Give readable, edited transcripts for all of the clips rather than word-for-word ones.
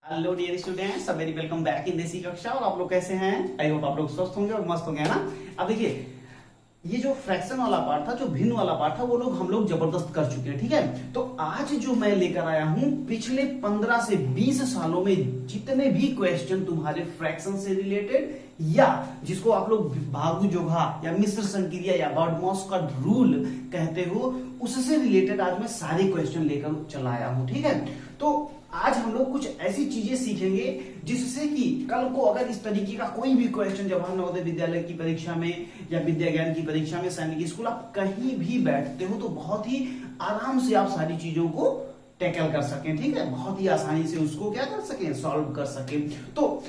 Hello dear students, very welcome back in Desi Kaksha. और आप लोग कैसे हैं? आई होप आप लोग स्वस्थ होंगे और मस्त होंगे, है ना। अब देखिए, ये जो फ्रैक्शन वाला पार्ट था, जो भिन्न वाला पार्ट था, वो लोग हम लोग जबरदस्त कर चुके हैं, ठीक है। तो आज जो मैं लेकर आया हूं, पिछले 15 से 20 सालों में जितने भी क्वेश्चन तुम्हारे फ्रैक्शन से रिलेटेड या जिसको आप लोग भागु जोघा या मिश्र संक्रिया या बर्डमॉस का रूल कहते हो, उससे रिलेटेड आज मैं सारे क्वेश्चन लेकर चला आया हूं, ठीक है। तो आज हम लोग कुछ ऐसी चीजें सीखेंगे जिससे कि कल को अगर इस तरीके का कोई भी क्वेश्चन जब हम नवोदय विद्यालय की परीक्षा में या विद्या ज्ञान की परीक्षा में, सैनिक स्कूल, आप कहीं भी बैठते हो तो बहुत ही आराम से आप सारी चीजों को टैकल कर सकें, ठीक है। बहुत ही आसानी से उसको क्या कर सकें, सॉल्व कर सकें। तो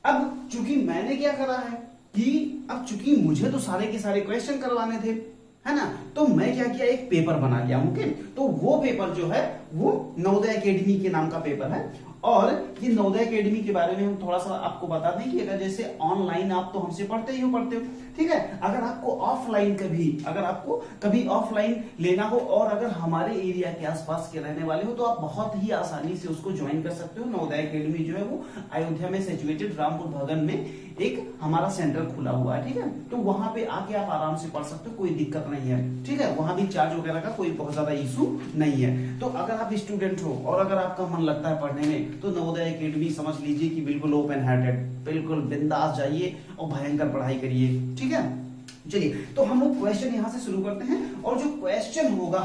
अब चूंकि मैंने क्या करा है कि अब चूंकि मुझे तो सारे के सारे क्वेश्चन करवाने थे, है ना, तो मैं क्या किया, एक पेपर बना लिया हूं। ओके, तो वो पेपर जो है वो नवोदय एकेडमी के नाम का पेपर है। और ये नवोदय एकेडमी के बारे में हम थोड़ा सा आपको बता दें कि अगर जैसे ऑनलाइन आप तो हमसे पढ़ते ही हो, ठीक है। अगर आपको ऑफलाइन अगर आपको कभी ऑफलाइन लेना हो और अगर हमारे एरिया के आसपास के रहने वाले हो, तो आप बहुत ही आसानी से उसको ज्वाइन कर सकते हो। नवोदय एकेडमी जो है वो अयोध्या में सिचुएटेड रामपुर भवन में एक हमारा सेंटर खुला हुआ है, ठीक है। तो वहां पे आके आप आराम से पढ़ सकते हो, कोई दिक्कत नहीं है, ठीक है। वहां भी चार्ज वगैरह का कोई बहुत ज्यादा इशू नहीं है। तो अगर आप स्टूडेंट हो और अगर आपका मन लगता है पढ़ने में, तो नवोदय एकेडमी समझ लीजिए कि बिल्कुल ओपन हार्टेड, बिल्कुल बिंदास जाइए और भयंकर पढ़ाई करिए, ठीक है। चलिए, तो हम लोग क्वेश्चन यहां से शुरू करते हैं। और जो क्वेश्चन होगा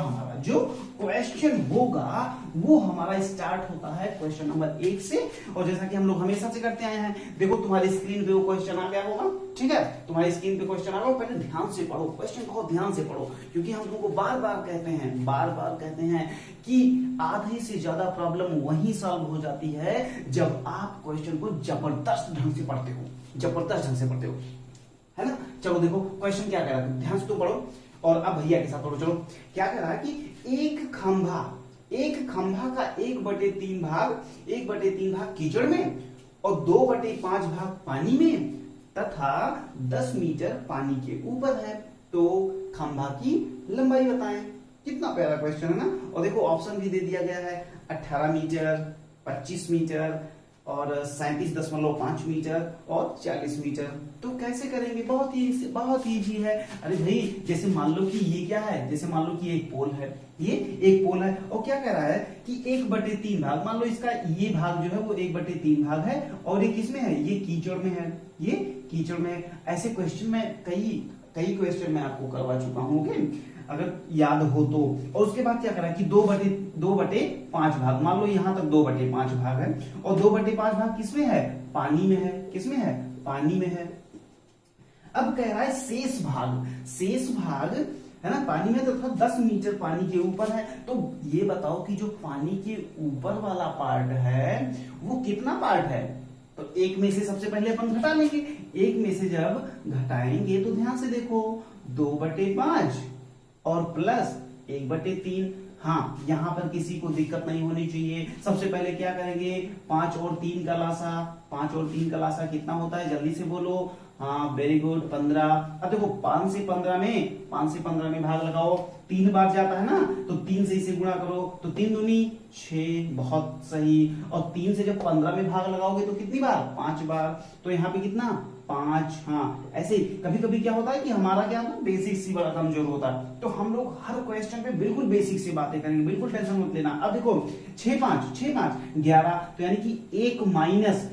वो हमारा स्टार्ट होता है क्वेश्चन नंबर 1 से। और जैसा कि हम लोग हमेशा से करते आए हैं, देखो तुम्हारी स्क्रीन पे वो क्वेश्चन आ गया होगा, ठीक है। तुम्हारी स्क्रीन पे क्वेश्चन आ गया, पहले ध्यान से पढ़ो, क्वेश्चन बहुत ध्यान से पढ़ो, क्योंकि हम तुमको बार बार कहते हैं कि आधी से ज्यादा प्रॉब्लम वही सॉल्व हो जाती है जब आप क्वेश्चन को जबरदस्त ढंग से पढ़ते हो, है ना। चलो देखो क्वेश्चन क्या कह रहा है, ध्यान से तो पढ़ो और अब भैया के साथ पढ़ो। चलो, क्या कह रहा है कि एक खंभा का 1/3 भाग कीचड़ में और 2/5 भाग पानी में तथा 10 मीटर पानी के ऊपर है, तो खंभा की लंबाई बताएं। कितना प्यारा क्वेश्चन है ना। और देखो ऑप्शन भी दे दिया गया है, 18 मीटर, 25 मीटर और 37.5 मीटर और 40 मीटर। तो कैसे करेंगे, बहुत इजी है। अरे भाई, जैसे मान लो कि ये क्या है, जैसे मान लो कि एक पोल है, ये एक पोल है और क्या कह रहा है कि 1/3 भाग, मान लो इसका ये भाग जो है वो 1/3 भाग है और ये किसमें है, ये कीचड़ में है। ऐसे क्वेश्चन में कई क्वेश्चन मैं आपको करवा चुका हूँ, अगर याद हो तो। और उसके बाद क्या करा कि 2/5 भाग, मान लो यहां तक 2/5 भाग है और 2/5 भाग किसमें है, पानी में है। अब कह रहा है शेष भाग है ना, पानी में, तथा 10 मीटर पानी के ऊपर है। तो ये बताओ कि जो पानी के ऊपर वाला पार्ट है वो कितना पार्ट है। तो एक में से सबसे पहले अपन घटा लेंगे, एक में से जब घटाएंगे तो ध्यान से देखो, 2/5 और प्लस 1/3। हाँ, यहां पर किसी को दिक्कत नहीं होनी चाहिए। सबसे पहले क्या करेंगे, 5 और 3 का लासा कितना होता है, जल्दी से बोलो। हाँ, वेरी गुड, 15। अब देखो 5 से 15 में भाग लगाओ, 3 बार जाता है ना, तो 3 से इसे गुणा करो, तो 3 दूनी 6, बहुत सही। और 3 से जब 15 में भाग लगाओगे तो कितनी बार, 5 बार। तो यहाँ पे कितना, 5। हाँ, ऐसे कभी कभी क्या होता है कि हमारा क्या होता है, बेसिक सी बड़ा कमजोर होता है। तो हम लोग हर क्वेश्चन पे बिल्कुल बेसिक सी बातें करेंगे, बिल्कुल टेंशन मत लेना। अब देखो 6 5 11, तो यानी कि 1 माइनस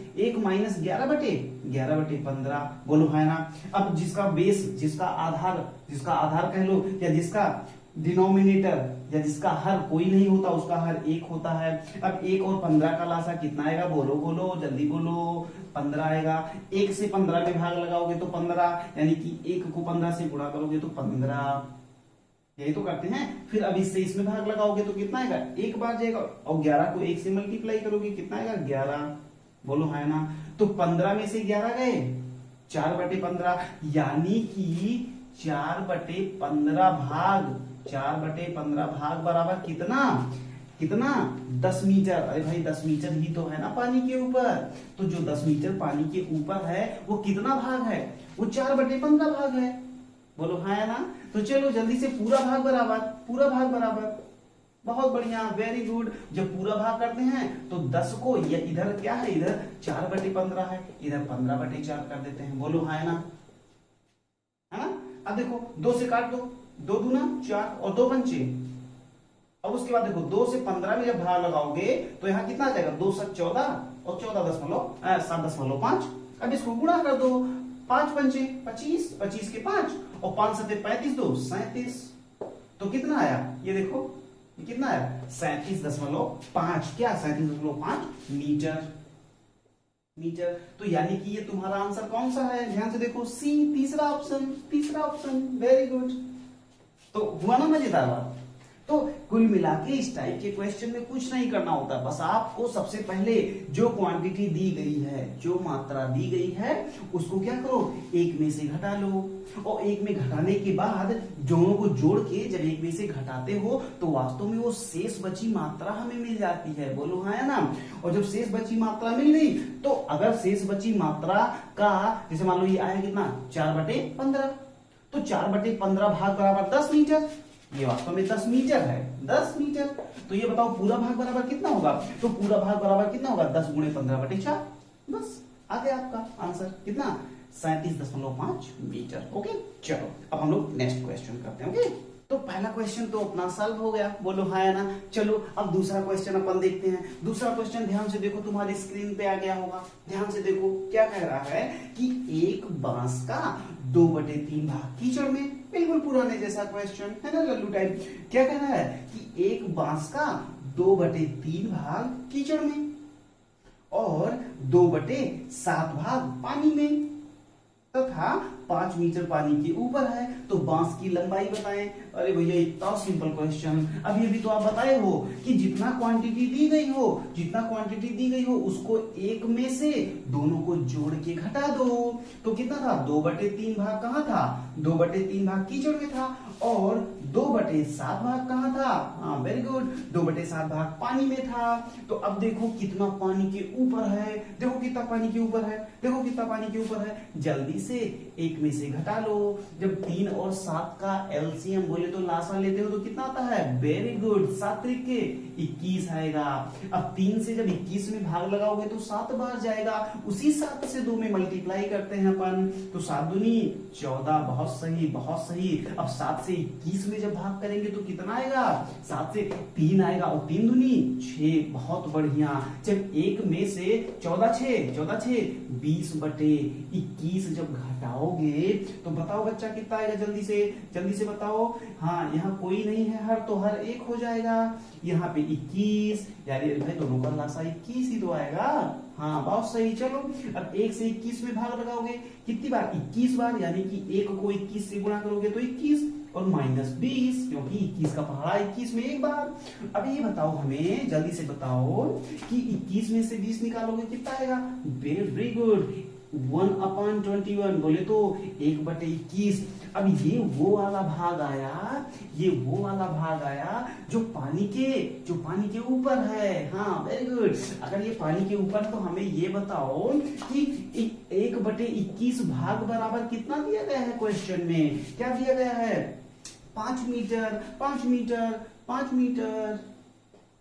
11/15, बोलो है ना। अब जिसका बेस, जिसका आधार कह लो, या जिसका डिनोमिनेटर या जिसका हर कोई नहीं होता, उसका हर 1 होता है। अब 1 और 15 का लासा कितना आएगा, बोलो जल्दी बोलो, 15 आएगा। 1 से 15 में भाग लगाओगे तो 15, यानी कि 1 को 15 से गुणा करोगे तो 15, यही तो करते हैं। फिर अब इससे इसमें भाग लगाओगे तो कितना आएगा, 1 बार जाएगा। और 11 को 1 से मल्टीप्लाई करोगे कितना आएगा, 11, बोलो है ना। तो 15 में से 11 गए, 4/15, यानी कि 4/15 भाग बराबर कितना 10 मीटर। अरे भाई 10 मीटर ही तो है ना पानी के ऊपर। तो जो 10 मीटर पानी के ऊपर है वो कितना भाग है, वो 4/15 भाग है, बोलो हाँ है ना। तो चलो जल्दी से पूरा भाग बराबर, बहुत बढ़िया, वेरी गुड। जब पूरा भाग करते हैं तो 10 को ये इधर क्या है, इधर 4/15 है, इधर 15/4 कर देते हैं। बोलो हाँ है ना, है ना। अब देखो 2 से काट दो, 2 दूना 4 और 2 पंचे। अब उसके बाद देखो 2 से 15 में जब भाग लगाओगे तो यहाँ कितना आ जाएगा, 2 7 14 और 7.5। अब इसको गुणा कर दो, 5 पंचे 25, 25 के 5 और 5 7 35, 2 37। तो कितना आया, ये देखो ये कितना आया, 37.5। क्या 37.5 मीटर। मीटर। तो यानी कि ये तुम्हारा आंसर कौन सा है, ध्यान से देखो, सी, तीसरा ऑप्शन। Very good. तो हुआ ना मजेदार बात। तो कुल मिला के इस टाइप के क्वेश्चन में कुछ नहीं करना होता, बस आपको सबसे पहले जो क्वांटिटी दी गई है, जो मात्रा दी गई है, उसको क्या करो, एक में से घटा लो। और एक में घटाने के बाद दोनों को जोड़ के जब एक में से घटाते हो तो वास्तव में वो शेष बची मात्रा हमें मिल जाती है। बोलो हाँ है ना। और जब शेष बची मात्रा मिल गई तो अगर शेष बची मात्रा का, जैसे मान लो ये आया कितना, 4/15, तो 4/15 भाग बराबर 10 मीटर। ये वास्तव में 10 मीटर है, 10 मीटर। तो ये बताओ पूरा भाग बराबर कितना होगा, तो पूरा भाग बराबर कितना होगा, 10 × 15/4। बस आ गया आपका आंसर, कितना, 37.5 मीटर। ओके, चलो अब हम लोग नेक्स्ट क्वेश्चन करते हैं। ओके, तो पहला क्वेश्चन तो अपना सॉल्व हो गया। बोलो हाँ है ना। चलो अब दूसरा क्वेश्चन अपन देखते हैं। दूसरा क्वेश्चन ध्यान से देखो, तुम्हारी स्क्रीन पे आ गया होगा, ध्यान से देखो क्या कह रहा है कि एक बांस का 2/3 भाग कीचड़ में, बिल्कुल पुराने जैसा क्वेश्चन है ना, लल्लू टाइप। क्या कह रहा है कि एक बांस का 2/3 भाग कीचड़ में और 2/7 भाग पानी में तथा 5 मीटर पानी के ऊपर है, तो बांस की लंबाई बताएं। अरे भैया इतना सिंपल क्वेश्चन, अभी अभी तो आप बताए हो कि जितना क्वांटिटी दी गई हो उसको एक में से दोनों को जोड़ के घटा दो। तो कितना था, 2/3 भाग कहाँ था, 2/3 भाग कीचड़ में था और 2/7 भाग कहाँ था, हाँ वेरी गुड, 2/7 भाग पानी में था। तो अब देखो कितना पानी के ऊपर है, देखो कितना पानी के ऊपर है, जल्दी से एक में से घटा लो। जब 3 और 7 का एलसीएम बोले तो लासा लेते हो तो कितना आता है, वेरी गुड, 7 × 21 आएगा। अब 3 से जब 21 में भाग लगाओगे तो 7 बार जाएगा, उसी 7 से 2 में मल्टीप्लाई करते हैं अपन, तो 7 दूनी 14, बहुत सही। अब 7 से 21 में जब भाग करेंगे तो कितना आएगा, 7 से 3 आएगा और 3 दूनी 6, बहुत बढ़िया। जब एक में से 14 6 20/21 जब घटाओगे तो बताओ बच्चा कितना आएगा, जल्दी से बताओ। हाँ यहाँ कोई नहीं है, हर तो हर एक हो जाएगा, यहाँ पे 21, यानी भाई दोनों का लासा 21 ही तो आएगा। हाँ बहुत सही। चलो अब 1 से 21 में भाग लगाओगे कितनी बार, 21 बार, यानी कि 1 को 21 से गुणा करोगे तो 21 और -20, क्योंकि 21 का पहाड़ा 21 में एक बार। अब ये बताओ हमें, जल्दी से बताओ कि 21 में से 20 निकालोगे कितना आएगा, वेरी गुड, 1/21, बोले तो 1/21। अब ये वो वाला भाग आया जो पानी के ऊपर है। हाँ वेरी गुड। अगर ये पानी के ऊपर तो हमें ये बताओ कि 1/21 भाग बराबर कितना दिया गया है क्वेश्चन में, क्या दिया गया है, 5 मीटर।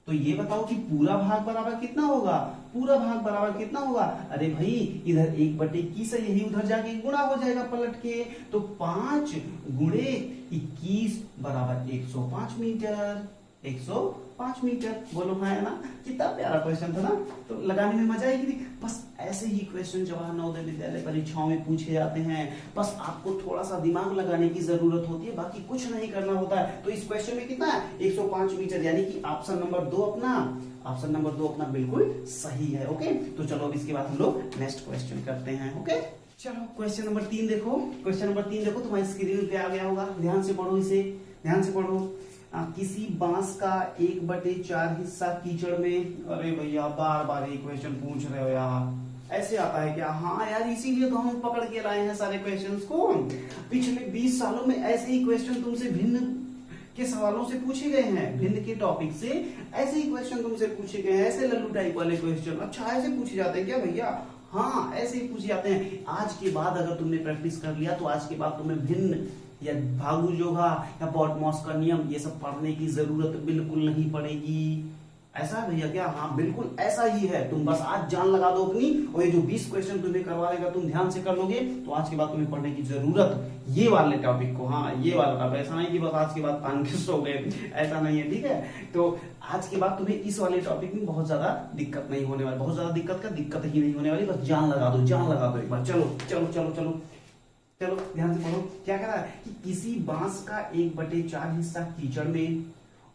तो ये बताओ कि पूरा भाग बराबर कितना होगा, अरे भाई इधर 1/21 है, यही उधर जाके गुणा हो जाएगा पलट के, तो 5 × 21 बराबर 105 मीटर। 105 मीटर। बोलो हाँ है ना। कितना प्यारा क्वेश्चन था ना, तो लगाने में मजा आएगी। बस ऐसे ही क्वेश्चन जवाहर नवोदय विद्यालय परीक्षाओं में पूछे जाते हैं, बस आपको थोड़ा सा दिमाग लगाने की जरूरत होती है, बाकी कुछ नहीं करना होता है। तो इस क्वेश्चन में कितना है, 105 मीटर, यानी कि ऑप्शन नंबर 2 अपना बिल्कुल सही है। ओके, तो चलो अब इसके बाद हम लोग नेक्स्ट क्वेश्चन करते हैं। ओके, चलो क्वेश्चन नंबर 3 देखो, तुम्हारी स्क्रीन पे आ गया होगा, ध्यान से पढ़ो। किसी बांस का 1/4 हिस्सा कीचड़ में, अरे भैया बार ये क्वेश्चन पूछ रहे हो यार, ऐसे आता है क्या, हाँ यार इसीलिए तो हम पकड़ के लाए हैं सारे क्वेश्चंस को। पिछले 20 सालों में ऐसे ही क्वेश्चन तुमसे भिन्न के सवालों से पूछे गए हैं, भिन्न के टॉपिक से ऐसे ही क्वेश्चन तुमसे पूछे गए हैं, ऐसे लल्लू टाइप वाले क्वेश्चन। अच्छा ऐसे पूछे जाते हैं क्या भैया, हाँ ऐसे ही पूछे जाते हैं। आज के बाद अगर तुमने प्रैक्टिस कर लिया तो आज के बाद तुम्हें भिन्न या भागु जोगा या बॉटमॉस का नियम, ये सब पढ़ने की जरूरत बिल्कुल नहीं पड़ेगी। ऐसा है भैया क्या? हाँ बिल्कुल ऐसा ही है। तुम बस आज जान लगा दो अपनी, और ये जो 20 क्वेश्चन तुम्हें करवा लेगा तुम ध्यान से कर लोगे, तो आज के बाद तुम्हें पढ़ने की जरूरत ये वाले टॉपिक को, हाँ ये वाला टॉपिक, ऐसा नहीं कि बस आज के बाद पान के सो गए, ऐसा नहीं है, ठीक है। तो आज के बाद तुम्हें इस वाले टॉपिक में बहुत ज्यादा दिक्कत नहीं होने वाली, बहुत ज्यादा दिक्कत ही नहीं होने वाली, बस जान लगा दो, जान लगा दो एक बार। चलो चलो चलो चलो चलो ध्यान से पढ़ो। क्या कह रहा है कि किसी बांस का 1/4 हिस्सा कीचड़ में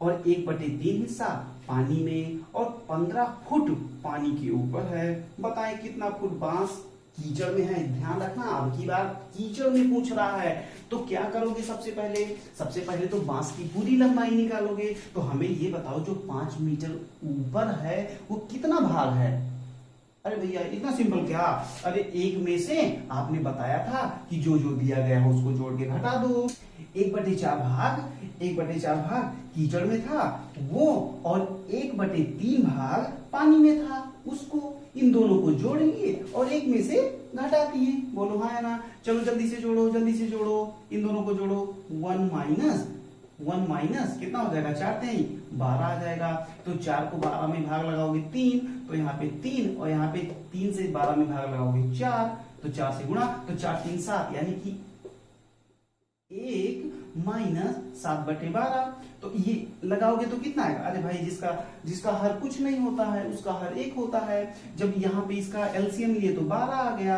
और 1/3 हिस्सा पानी में और 15 फुट पानी के ऊपर है। बताएं कितना फुट बांस कीचड़ में है। ध्यान रखना, अब की बार कीचड़ में पूछ रहा है, तो क्या करोगे? सबसे पहले तो बांस की पूरी लंबाई निकालोगे। तो हमें ये बताओ, जो 5 मीटर ऊपर है वो कितना भाग है? अरे भैया इतना सिंपल क्या? अरे एक में से आपने बताया था कि जो जो दिया गया है उसको जोड़ के घटा दो। 1/4 भाग कीचड़ में था वो, और 1/3 भाग पानी में था उसको, इन दोनों को जोड़ लिए और एक में से घटा दिए। बोलो हाँ या ना? चलो जल्दी से जोड़ो, जल्दी से जोड़ो, इन दोनों को जोड़ो। 1 माइनस कितना हो जाएगा? 4 3 12 आ जाएगा। तो 4 को 12 में भाग लगाओगे 3, तो यहाँ पे 3, और यहाँ पे 3 से 12 में भाग लगाओगे 4, तो 4 से गुणा, तो 4 3 7, यानी कि 1 माइनस 7/12। तो ये लगाओगे तो कितना आएगा? अरे भाई जिसका हर कुछ नहीं होता है उसका हर 1 होता है। जब यहाँ पे इसका एलसीएम लिए तो 12 आ गया।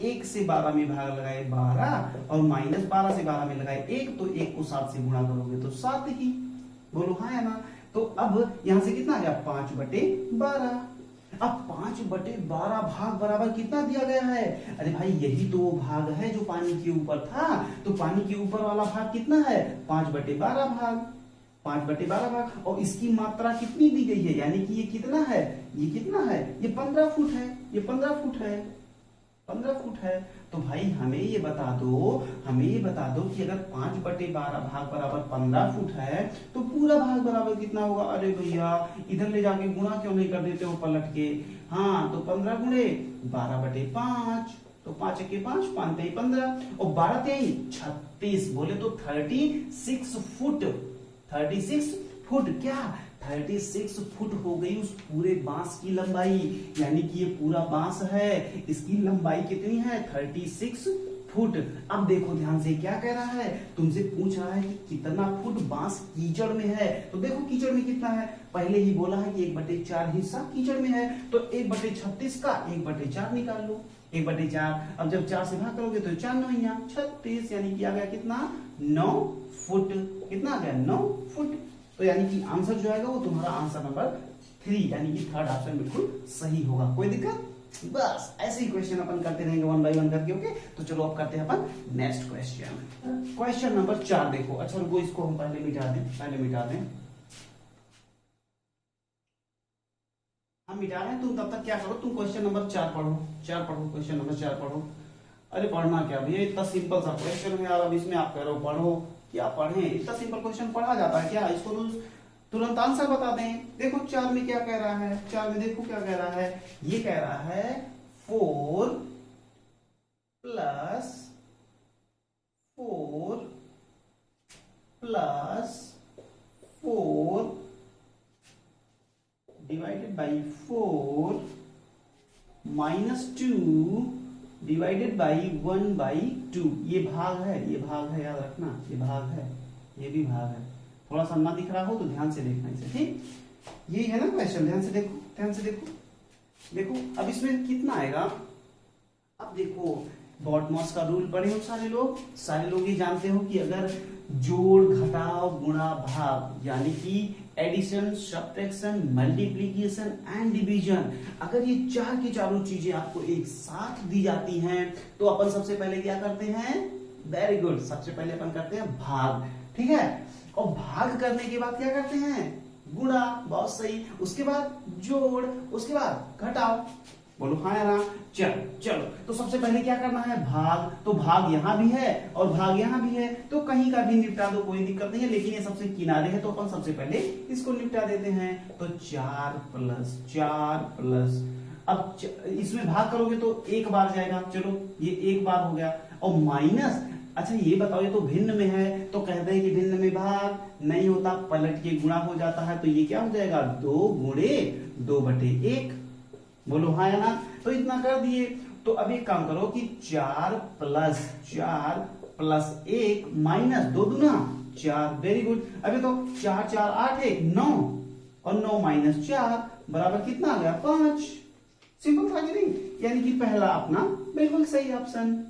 1 से 12 में भाग लगाए 12, और माइनस 12 से 12 में लगाए 1, तो 1 को 7 से गुणा करोगे तो 7 ही। बोलो हाँ या ना? तो अब यहां से कितना आ गया? 5/12। अब 5/12 भाग बराबर कितना दिया गया है? अरे भाई यही तो वो भाग है जो पानी के ऊपर था। तो पानी के ऊपर वाला भाग कितना है? 5/12 भाग, 5/12 भाग, और इसकी मात्रा कितनी दी गई है? यानी कि ये कितना है? ये कितना है? ये 15 फुट है, ये 15 फुट है, 15 फुट है। तो भाई हमें ये बता दो कि अगर 5/12 भाग बराबर 15 फुट है तो पूरा भाग बराबर कितना होगा? अरे भैया इधर ले जाके गुणा क्यों नहीं कर देते हो पलट के? हाँ, तो 15 गुणे 12/5, तो 5 के 5, 5 3 15, और 12 3 36, बोले तो 36 फुट। 36 फुट क्या? 36 फुट हो गई उस पूरे बांस की लंबाई। यानी कि ये पूरा बांस है, इसकी लंबाई कितनी है? 36 फुट। अब देखो ध्यान से, क्या कह रहा है? तुमसे पूछ रहा है कि कितना फुट बांस कीचड़ में है। तो देखो कीचड़ में कितना है, पहले ही बोला है कि 1/4 हिस्सा कीचड़ में है। तो 1/36 का 1/4 निकाल लो। 1/4, अब जब 4 से भाग करोगे तो 4 9 36, यानी कि आ गया कितना? 9 फुट। कितना आ गया? 9 फुट। तो यानी कि आंसर जो आएगा वो तुम्हारा आंसर नंबर 3, यानी कि थर्ड ऑप्शन बिल्कुल सही होगा। कोई दिक्कत? बस ऐसे ही क्वेश्चन अपन करते रहेंगे 1 बाय 1 करके। ओके, तो चलो अब करते हैं अपन नेक्स्ट क्वेश्चन। क्वेश्चन नंबर 4 देखो। अच्छा रुको, इसको हम पहले मिटा दें। हम मिटा रहे हैं, तुम तब तक क्या करो, तुम क्वेश्चन नंबर 4 पढ़ो। क्वेश्चन नंबर 4 पढ़ो। अरे पढ़ना क्या भैया, इतना सिंपल सा क्वेश्चन है यार। अब इसमें आप कह रहे हो पढ़ो, क्या पढ़ें? इतना सिंपल क्वेश्चन पढ़ा जाता है क्या? इसको तुरंत आंसर बता दें। देखो 4 में क्या कह रहा है? 4 में देखो क्या कह रहा है। ये कह रहा है 4 plus 4 divided by 4 minus 2 divided by 1/2। ये भाग है, याद रखना, ये भाग है, ये भी भाग है। थोड़ा सा ना दिख रहा हो तो ध्यान से देखना इसे, ठीक? यही है ना क्वेश्चन, ध्यान से देखो। अब इसमें कितना आएगा? अब देखो, बॉटमॉस का रूल पढ़े हो सारे लोग ये जानते हो कि अगर जोड़ घटाव गुणा भाग, यानी कि addition, subtraction, multiplication and division, अगर ये चारों चीजें आपको एक साथ दी जाती हैं तो अपन सबसे पहले क्या करते हैं? वेरी गुड, सबसे पहले अपन करते हैं भाग, ठीक है? और भाग करने के बाद क्या करते हैं? गुणा, बहुत सही। उसके बाद जोड़, उसके बाद घटाओ। बोलो हाँ या ना? चलो तो सबसे पहले क्या करना है? भाग। तो भाग यहां भी है और भाग यहां भी है, तो कहीं का भी निपटा दो, कोई दिक्कत नहीं है। लेकिन ये सबसे किनारे है तो अपन सबसे पहले इसको निपटा देते हैं। तो 4 प्लस, अब इसमें भाग करोगे तो 1 बार जाएगा, चलो ये 1 बार हो गया, और माइनस अच्छा ये बताओ, ये तो भिन्न में है तो कहते हैं कि भिन्न में भाग नहीं होता, पलट के गुणा हो जाता है, तो ये क्या हो जाएगा 2 गुणे 2/1। बोलो हाँ या ना। तो इतना कर दिए। तो अब एक काम करो कि 4 प्लस 1 माइनस 2 दूना 4। Very good. अभी तो 4 4 8 1 9 और 9 माइनस 4 बराबर कितना आ गया 5। सिंपल था कि नहीं? यानी कि पहला अपना बिल्कुल सही ऑप्शन।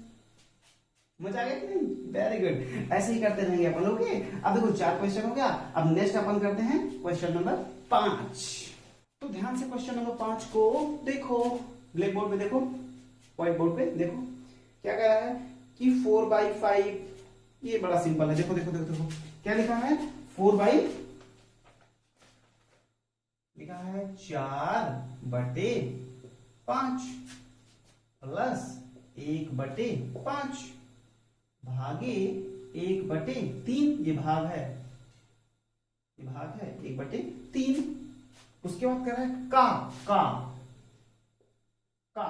मजा आ गया कि नहीं? Very good. ऐसे ही करते रहेंगे अपन। ओके, अब देखो 4 क्वेश्चन हो गया। अब नेक्स्ट अपन करते हैं क्वेश्चन नंबर 5। तो ध्यान से क्वेश्चन नंबर 5 को देखो, ब्लैक बोर्ड पे देखो, व्हाइट बोर्ड पे देखो क्या कह रहा है कि 4/5। ये बड़ा सिंपल है। देखो देखो देखो देखो क्या लिखा है, 4/, लिखा है 4/5 प्लस 1/5 भागे 1/3। ये भाग है, ये भाग है 1/3। उसके बाद कह रहा है का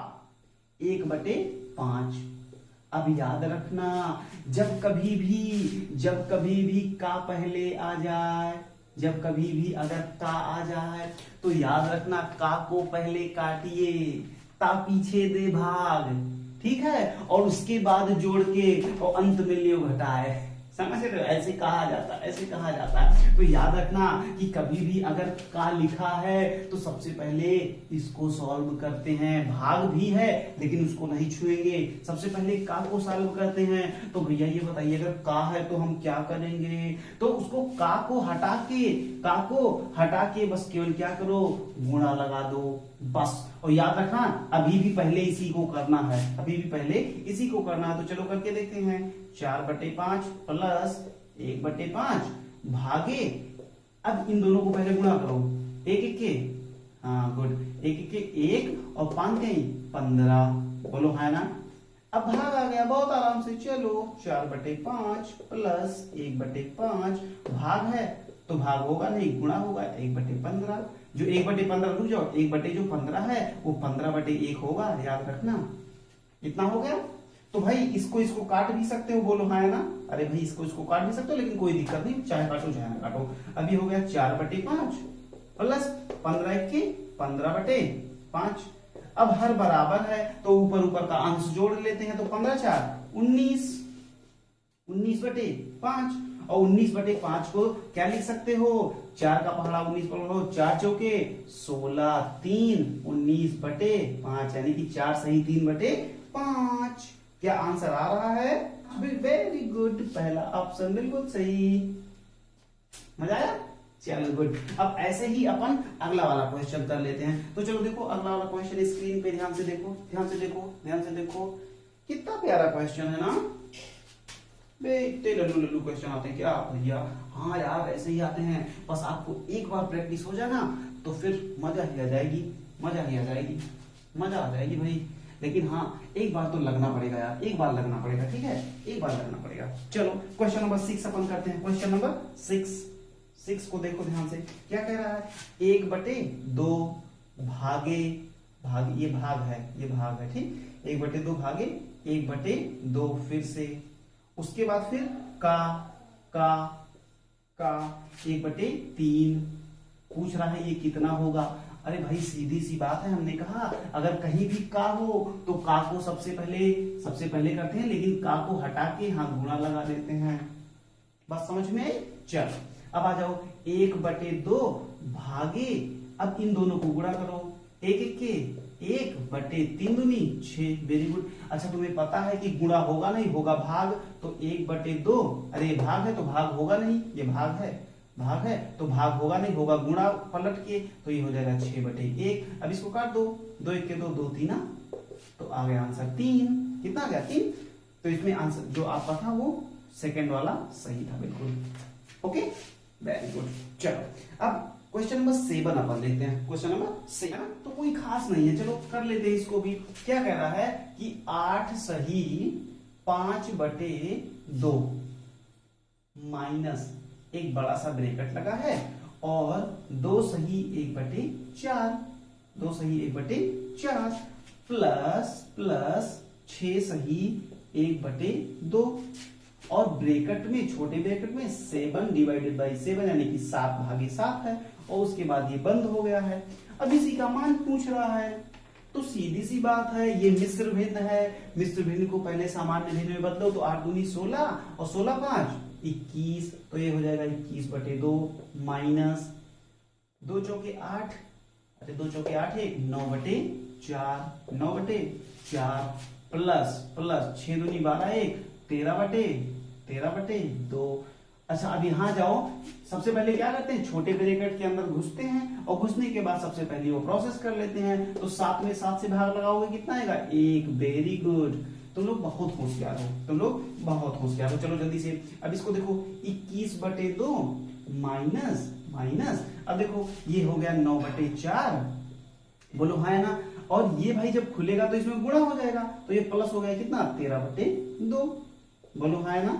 1/5। अब याद रखना, जब कभी भी का पहले आ जाए, जब कभी भी अगर का आ जाए तो याद रखना का को पहले काटिए, ता पीछे दे भाग, ठीक है, और उसके बाद जोड़ के और अंत में लियो घटाए। समझ रहे हो? ऐसे कहा जाता है, ऐसे कहा जाता है। तो याद रखना कि कभी भी अगर का लिखा है तो सबसे पहले इसको सॉल्व करते हैं। भाग भी है लेकिन उसको नहीं छुएंगे, सबसे पहले का को सॉल्व करते हैं। तो भैया ये बताइए, अगर का है तो हम क्या करेंगे? तो उसको का को हटा के बस केवल क्या करो, गुणा लगा दो बस। और याद रखना अभी भी पहले इसी को करना है, अभी भी पहले इसी को करना है। तो चलो करके देखते हैं। 4/5 प्लस 1/5 भागे, अब इन दोनों को पहले गुणा करो, 1 1 के, हाँ गुड, 1 1 के 1 और 5 कहीं 15। बोलो है ना? अब भाग आ गया बहुत आराम से। चलो 4/5 प्लस 1/5 भाग है तो भाग होगा नहीं, गुणा होगा 1/15। जो 1/15 रुक जाओ, 1/15 है वो 15/1 होगा, याद रखना। इतना हो गया। तो भाई इसको काट भी सकते हो, बोलो हाँ है ना? अरे भाई इसको काट भी सकते हो, लेकिन कोई दिक्कत नहीं, चाहे काटो चाहे ना काटो। अभी हो गया 4/5 प्लस 15 1 के 15/5। अब हर बराबर है तो ऊपर का अंश जोड़ लेते हैं। तो 15 4 19, 19/5। और 19/5 को क्या लिख सकते हो, 4 का पहाड़ा 19 पकड़ो, 4 चौके 16, 3 19/5, यानी कि 4 सही 3/5। क्या आंसर आ रहा है? वेरी गुड, पहला ऑप्शन बिल्कुल सही। मजा आया? चलो गुड। अब ऐसे ही अपन अगला वाला क्वेश्चन कर लेते हैं। तो चलो देखो अगला वाला क्वेश्चन स्क्रीन पे ध्यान से देखो, ध्यान से देखो, ध्यान से देखो। कितना प्यारा क्वेश्चन है ना? इतने लल्लू लल्लू क्वेश्चन आते हैं क्या भैया? हाँ यार ऐसे ही आते हैं, बस आपको एक बार प्रैक्टिस हो जाए ना तो फिर मजा ही आ जाएगी, मजा ही आ जाएगी, मजा आ जाएगी भाई। लेकिन हाँ एक बार तो लगना पड़ेगा यार, एक बार लगना पड़ेगा, ठीक है, एक बार लगना पड़ेगा। चलो क्वेश्चन नंबर 6 अपन करते हैं। क्वेश्चन नंबर 6 को देखो ध्यान से, क्या कह रहा है, 1/2 भागे, ये भाग है ठीक, 1/2 भागे 1/2 फिर से, उसके बाद फिर का 1/3 पूछ रहा है ये कितना होगा। अरे भाई सीधी सी बात है, हमने कहा अगर कहीं भी का हो तो का को सबसे पहले करते हैं, लेकिन का को हटा के हाँ गुणा लगा देते हैं। बस समझ में आई? चलो अब आ जाओ 1/2 भागे, अब इन दोनों को गुणा करो, 1 1 के 1/3 दूनी 6। Very good. अच्छा तुम्हें पता है कि गुणा होगा नहीं, होगा भाग, तो 1/2, अरे भाग है तो भाग होगा नहीं, ये भाग है तो भाग होगा नहीं, होगा गुणा पलट के, तो ये हो जाएगा 6/1। अब इसको काट दो, 2 1 के 2 2 3, तो आ गया आंसर 3। कितना आ गया 3। तो इसमें आंसर जो आपका था वो सेकंड वाला सही था बिल्कुल। Okay very good. चलो अब क्वेश्चन नंबर 7 अपन देखते हैं। क्वेश्चन नंबर 7 तो कोई खास नहीं है, चलो कर लेते हैं इसको भी। क्या कह रहा है कि 8 सही 5/2 माइनस एक बड़ा सा ब्रैकेट लगा है और 2 सही 1/4, 2 सही 1/4 प्लस 6 सही 1/2। और ब्रैकेट में, छोटे ब्रैकेट में 7 डिवाइडेड बाई 7 यानी कि 7/7 है, और उसके बाद ये बंद हो गया है। अब इसी का मान पूछ रहा है, तो सीधी सी बात है, ये मिश्र भिन्न है, मिश्र भिन्न को पहले सामान्य भिन्न में बदलो, तो 8 दूनी 16 और 16 5 21, तो ये हो जाएगा 21/2 माइनस 2 चौके 8, अरे 2 चौके 8 है 9/4, 9/4 प्लस 6 दूनी 12 1 13/2। अच्छा अब यहां जाओ, सबसे पहले क्या करते हैं, छोटे ब्रैकेट के अंदर घुसते हैं, और घुसने के बाद सबसे पहले वो प्रोसेस कर लेते हैं। तो 7 में 7 से भाग लगाओगे कितना आएगा 1, वेरी गुड, तुम लोग बहुत होशियार हो, तुम लोग बहुत होशियार हो। चलो जल्दी से अब इसको देखो, 21/2 माइनस अब देखो ये हो गया 9/4, बोलो है ना। और ये भाई जब खुलेगा तो इसमें गुणा हो जाएगा, तो ये प्लस हो गया कितना 13/2, बोलो है ना,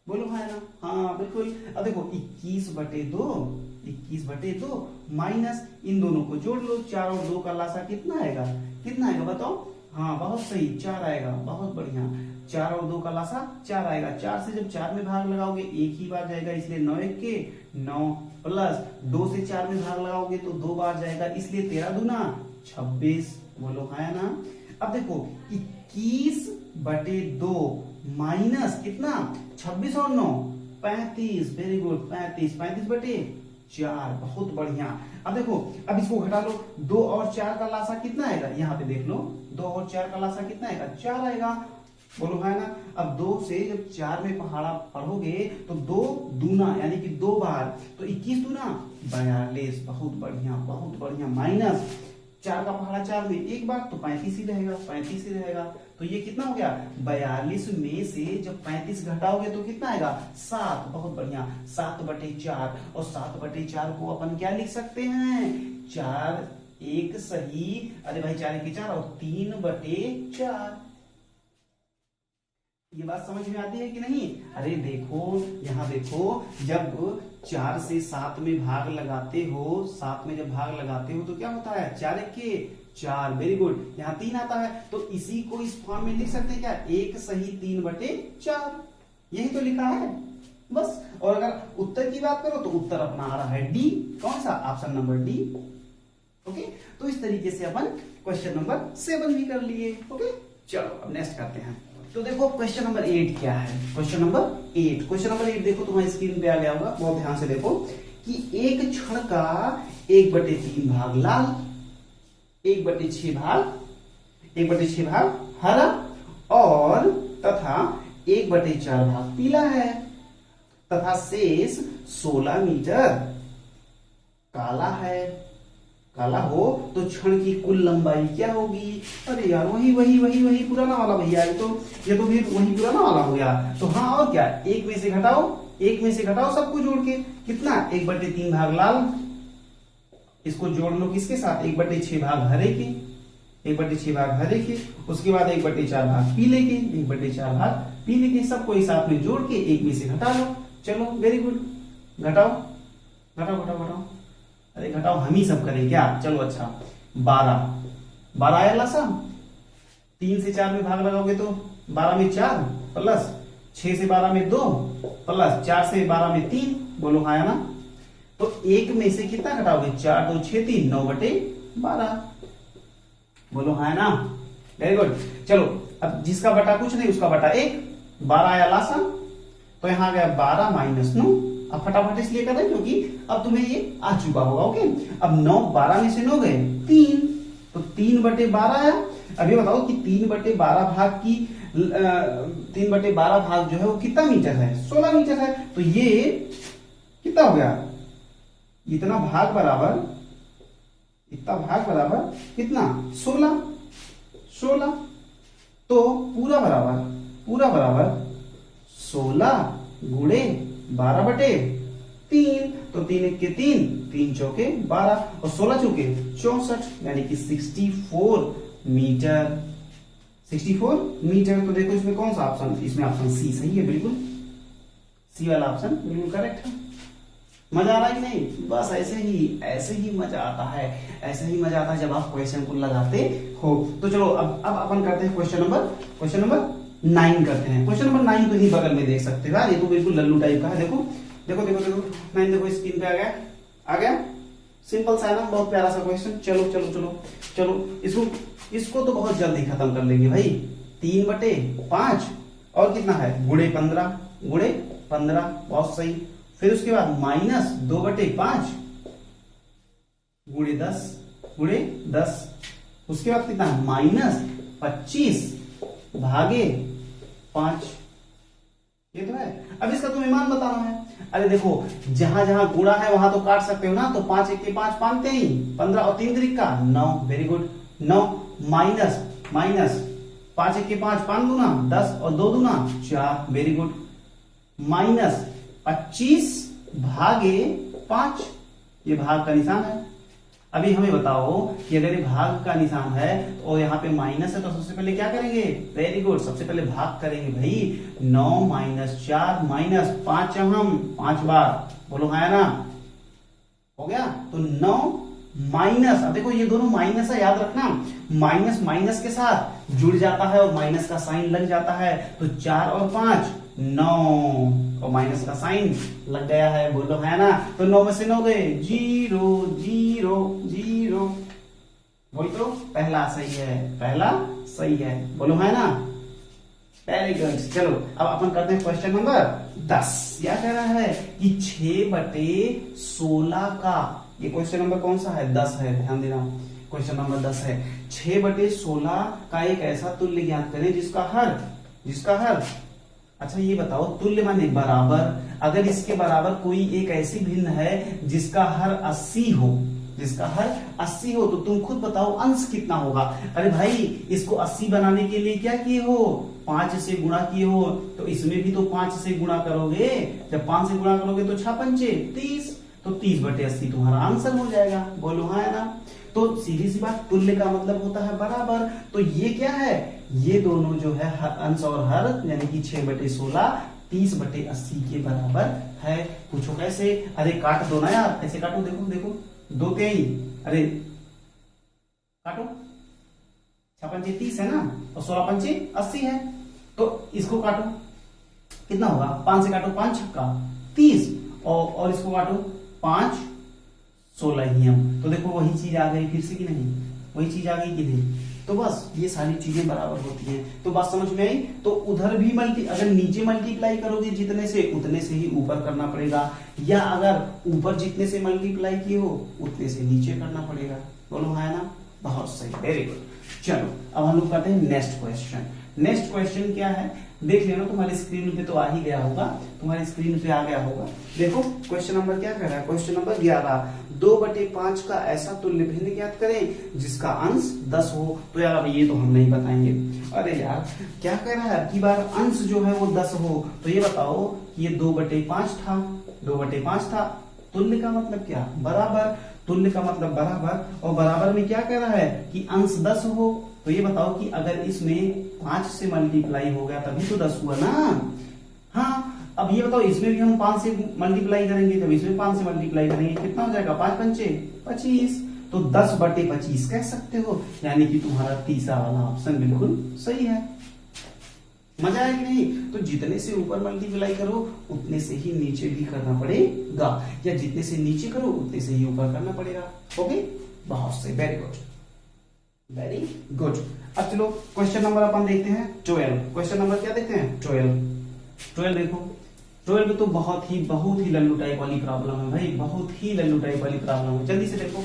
बोलो है ना, हाँ बिल्कुल। अब देखो 21/2 माइनस इन दोनों को जोड़ लो, 4 और 2 का लासा कितना आएगा, कितना आएगा बताओ, हाँ बहुत सही 4 आएगा, बहुत बढ़िया, 4 और 2 का लासा 4 आएगा। 4 से जब 4 में भाग लगाओगे एक ही बार जाएगा, इसलिए 9 1 के 9 प्लस 2 से 4 में भाग लगाओगे तो 2 बार जाएगा, इसलिए 13 दूना 26, बोलो है ना। अब देखो 21/2 माइनस कितना 26 और 9 35, वेरी गुड 35/4, बहुत बढ़िया। अब देखो अब इसको घटा लो, 2 और 4 का लासा कितना आएगा, यहाँ पे देख लो 2 और 4 का लासा कितना आएगा 4 आएगा, बोलो है ना। अब 2 से जब 4 में पहाड़ा पढ़ोगे तो 2 दूना यानी कि 2 बार, तो 21 दूना 42, बहुत बढ़िया माइनस 4 का पहाड़ा 4 में एक बार, तो 35 ही रहेगा। तो ये कितना हो गया 42 में से जब 35 घटाओगे तो कितना आएगा 7, बहुत बढ़िया 7/4, और 7/4 को अपन क्या लिख सकते हैं 4 1 सही, अरे भाई 4 1 4 और 3/4। ये बात समझ में आती है कि नहीं। अरे देखो यहाँ देखो, जब 4 से 7 में भाग लगाते हो, 7 में जब भाग लगाते हो तो क्या होता है 4 1 के 4, वेरी गुड, यहाँ 3 आता है, तो इसी को इस फॉर्म में लिख सकते हैं क्या 1 सही 3/4, यही तो लिखा है बस। और अगर उत्तर की बात करो तो उत्तर अपना आ रहा है डी, कौन सा, ऑप्शन नंबर डी। ओके, तो इस तरीके से अपन क्वेश्चन नंबर 7 भी कर लिए। ओके चलो अब नेक्स्ट करते हैं। तो देखो क्वेश्चन नंबर 8 क्या है, क्वेश्चन नंबर 8 देखो तुम्हारी स्क्रीन पे आ गया होगा, बहुत ध्यान से देखो कि एक छड़ का 1/3 भाग लाल, 1/6 भाग हरा और तथा 1/4 भाग पीला है, तथा शेष 16 मीटर काला है। काला हो तो क्षण की कुल लंबाई क्या होगी। अरे यार वही पुराना वाला भैया, ये तो फिर वही पुराना वाला हो गया। तो हाँ और क्या, एक में से घटाओ सबको जोड़ के, कितना 1/3 भाग लाल, इसको जोड़ लो किसके साथ 1/6 भाग हरे के, 1/6 भाग हरे के, उसके बाद 1/4 भाग पीले के, 1/4 भाग पीले के, सबको एक साथ में जोड़ के एक में से घटा लो। चलो वेरी गुड, घटाओ। अरे घटाओ हम ही सब करें क्या, चलो अच्छा 12 आया लासा, 3 से 4 में भाग लगाओगे तो 12 में 4 प्लस 6 से 12 में 2 प्लस 4 से 12 में 3, बोलो हाँ ना। तो एक में से कितना घटाओगे 4 2 6 3 9/12, बोलो हाँ ना, वेरी गुड। चलो अब जिसका बटा कुछ नहीं उसका बटा 1, 12 आया लासा, तो यहां गया 12 माइनस 9। अब फटाफट इसलिए कर रहे हैं क्योंकि अब तुम्हें ये आ चुका होगा। ओके, अब 9 12 में से 9 गए 3, तो 3/12 आया। अब ये बताओ कि 3/12 भाग की 3/12 भाग जो है वो कितना मीटर है 16 मीटर है। तो ये कितना हो गया, इतना भाग बराबर कितना 16, तो पूरा बराबर 16 गुणे 12/3, तो 3 1 के 3 चौके 12 और 16 चौके 64, यानी कि 64 मीटर। तो देखो इसमें कौन सा ऑप्शन, इसमें ऑप्शन सी सही है, बिल्कुल सी वाला ऑप्शन बिल्कुल करेक्ट है। मजा आ रहा है कि नहीं, बस ऐसे ही मजा आता है जब आप क्वेश्चन को लगाते हो। तो चलो अब अपन करते हैं क्वेश्चन नंबर 9 करते हैं। क्वेश्चन नंबर 9 तो ही बगल में देख सकते हो यार, ये तो बिल्कुल लल्लू टाइप का है। देखो देखो देखो देखो 9 देखो स्क्रीन पे आ गया। सिंपल सा है ना, बहुत प्यारा सा क्वेश्चन। चलो चलो चलो चलो इसको तो बहुत जल्दी खत्म कर लेंगे भाई। 3/5 और कितना है गुणे 15 बहुत सही। फिर उसके बाद माइनस 2/5 गुणे 10 उसके बाद कितना माइनस 25 भागे 5। ये तो है। अब इसका तुम्हें मान बताना है। अरे देखो जहां जहां गुणा है वहां तो काट सकते हो ना, तो 5 1 के 5 मानते ही 15 और 3 3 का 9। वेरी गुड 9 माइनस 5 1 के 5 5 दूना 10 और 2 दूना 4। वेरी गुड माइनस 25 भागे 5, ये भाग का निशान है। अभी हमें बताओ कि अगर ये भाग का निशान है और यहाँ पे माइनस है तो सबसे पहले क्या करेंगे? वेरी गुड, सबसे पहले भाग करेंगे भाई। 9 - 4 - 5 हम 5 बार बोलो है ना, हो गया। तो 9 माइनस, अब देखो ये दोनों माइनस है, याद रखना माइनस माइनस के साथ जुड़ जाता है और माइनस का साइन लग जाता है। तो 4 और 5 9 और माइनस का साइन लग गया है, बोलो है ना। तो 9 में से 9 गए 0 0 0। बोल तो पहला सही है, बोलो है ना। Very good. चलो अब अपन करते हैं क्वेश्चन नंबर 10। क्या कह रहा है कि 6/16 का, ये क्वेश्चन नंबर कौन सा है? 10 है, ध्यान देना क्वेश्चन नंबर 10 है। 6/16 का एक ऐसा तुल्य ज्ञात करें जिसका हर अच्छा ये बताओ, तुल्य माने बराबर। अगर इसके बराबर कोई एक ऐसी भिन्न है जिसका हर 80 हो तो तुम खुद बताओ अंश कितना होगा। अरे भाई इसको 80 बनाने के लिए क्या किए हो? 5 से गुणा किए हो, तो इसमें भी तो 5 से गुणा करोगे। जब 5 से गुणा करोगे तो 6 पंचे 30, तो 30/80 तुम्हारा आंसर हो जाएगा, बोलो हाँ है ना। तो सीधी सी बात, तुल्य का मतलब होता है बराबर। तो ये क्या है? ये दोनों जो है अंश और हर, यानी कि 6/16 30/80 के बराबर है। पूछो कैसे? अरे काट दो ना यार, ऐसे काटो, देखो देखो 2 3, अरे काटो, 6 पंचे 30 है ना, और 16 पंचे 80 है। तो इसको काटो, कितना होगा? 5 से काटो 5 छक्का 30, और इसको काटो 5 16 ही हम, तो देखो वही चीज आ गई फिर से कि नहीं? वही चीज आ गई कि नहीं? तो बस ये सारी चीजें बराबर होती हैं। तो बात समझ में आई? तो उधर भी अगर नीचे मल्टीप्लाई करोगे जितने से, उतने से ही ऊपर करना पड़ेगा, या अगर ऊपर जितने से मल्टीप्लाई किए हो उतने से नीचे करना पड़ेगा, बोलो है ना। बहुत सही, वेरी गुड। चलो अब हम लोग करते हैं नेक्स्ट क्वेश्चन। नेक्स्ट क्वेश्चन क्या है देख लेना, तुम्हारी स्क्रीन पे तो आ ही गया होगा, तुम्हारी स्क्रीन पे आ गया होगा। देखो क्वेश्चन नंबर क्या कर रहा है? क्वेश्चन नंबर 11, 2/5 का ऐसा तुल्य भिन्न ज्ञात करें जिसका अंश 10 हो। तो यार अब ये तो हम नहीं बताएंगे। अरे यार क्या कह रहा है? अब की बार अंश जो है वो 10 हो, तो ये बताओ कि ये 2/5 था, 2/5 था। तुल्य का मतलब क्या? बराबर। तुल्य का मतलब बराबर, और बराबर में क्या कह रहा है कि अंश 10 हो। तो ये बताओ कि अगर इसमें 5 से मल्टीप्लाई हो गया तभी तो 10 हुआ ना। हाँ, अब ये बताओ इसमें भी हम 5 से मल्टीप्लाई करेंगे, तब इसमें 5 से मल्टीप्लाई करेंगे, कितना हो जाएगा? 5 पंचे 25, तो 10/25 कह सकते हो। यानी कि तुम्हारा तीसरा वाला ऑप्शन बिल्कुल सही है। मजा आया कि नहीं? तो जितने से ऊपर मल्टीप्लाई करो उतने से ही नीचे भी करना पड़ेगा, या जितने से नीचे करो उतने से ही ऊपर करना पड़ेगा। ओके, बहुत सही, वेरी गुड, वेरी गुड। अब चलो क्वेश्चन नंबर अपन देखते हैं 12। क्वेश्चन नंबर क्या देखते हैं? 12 देखो। 12 तो बहुत ही लल्लू टाइप वाली प्रॉब्लम है भाई, बहुत ही लल्लू टाइप वाली प्रॉब्लम है। जल्दी से देखो,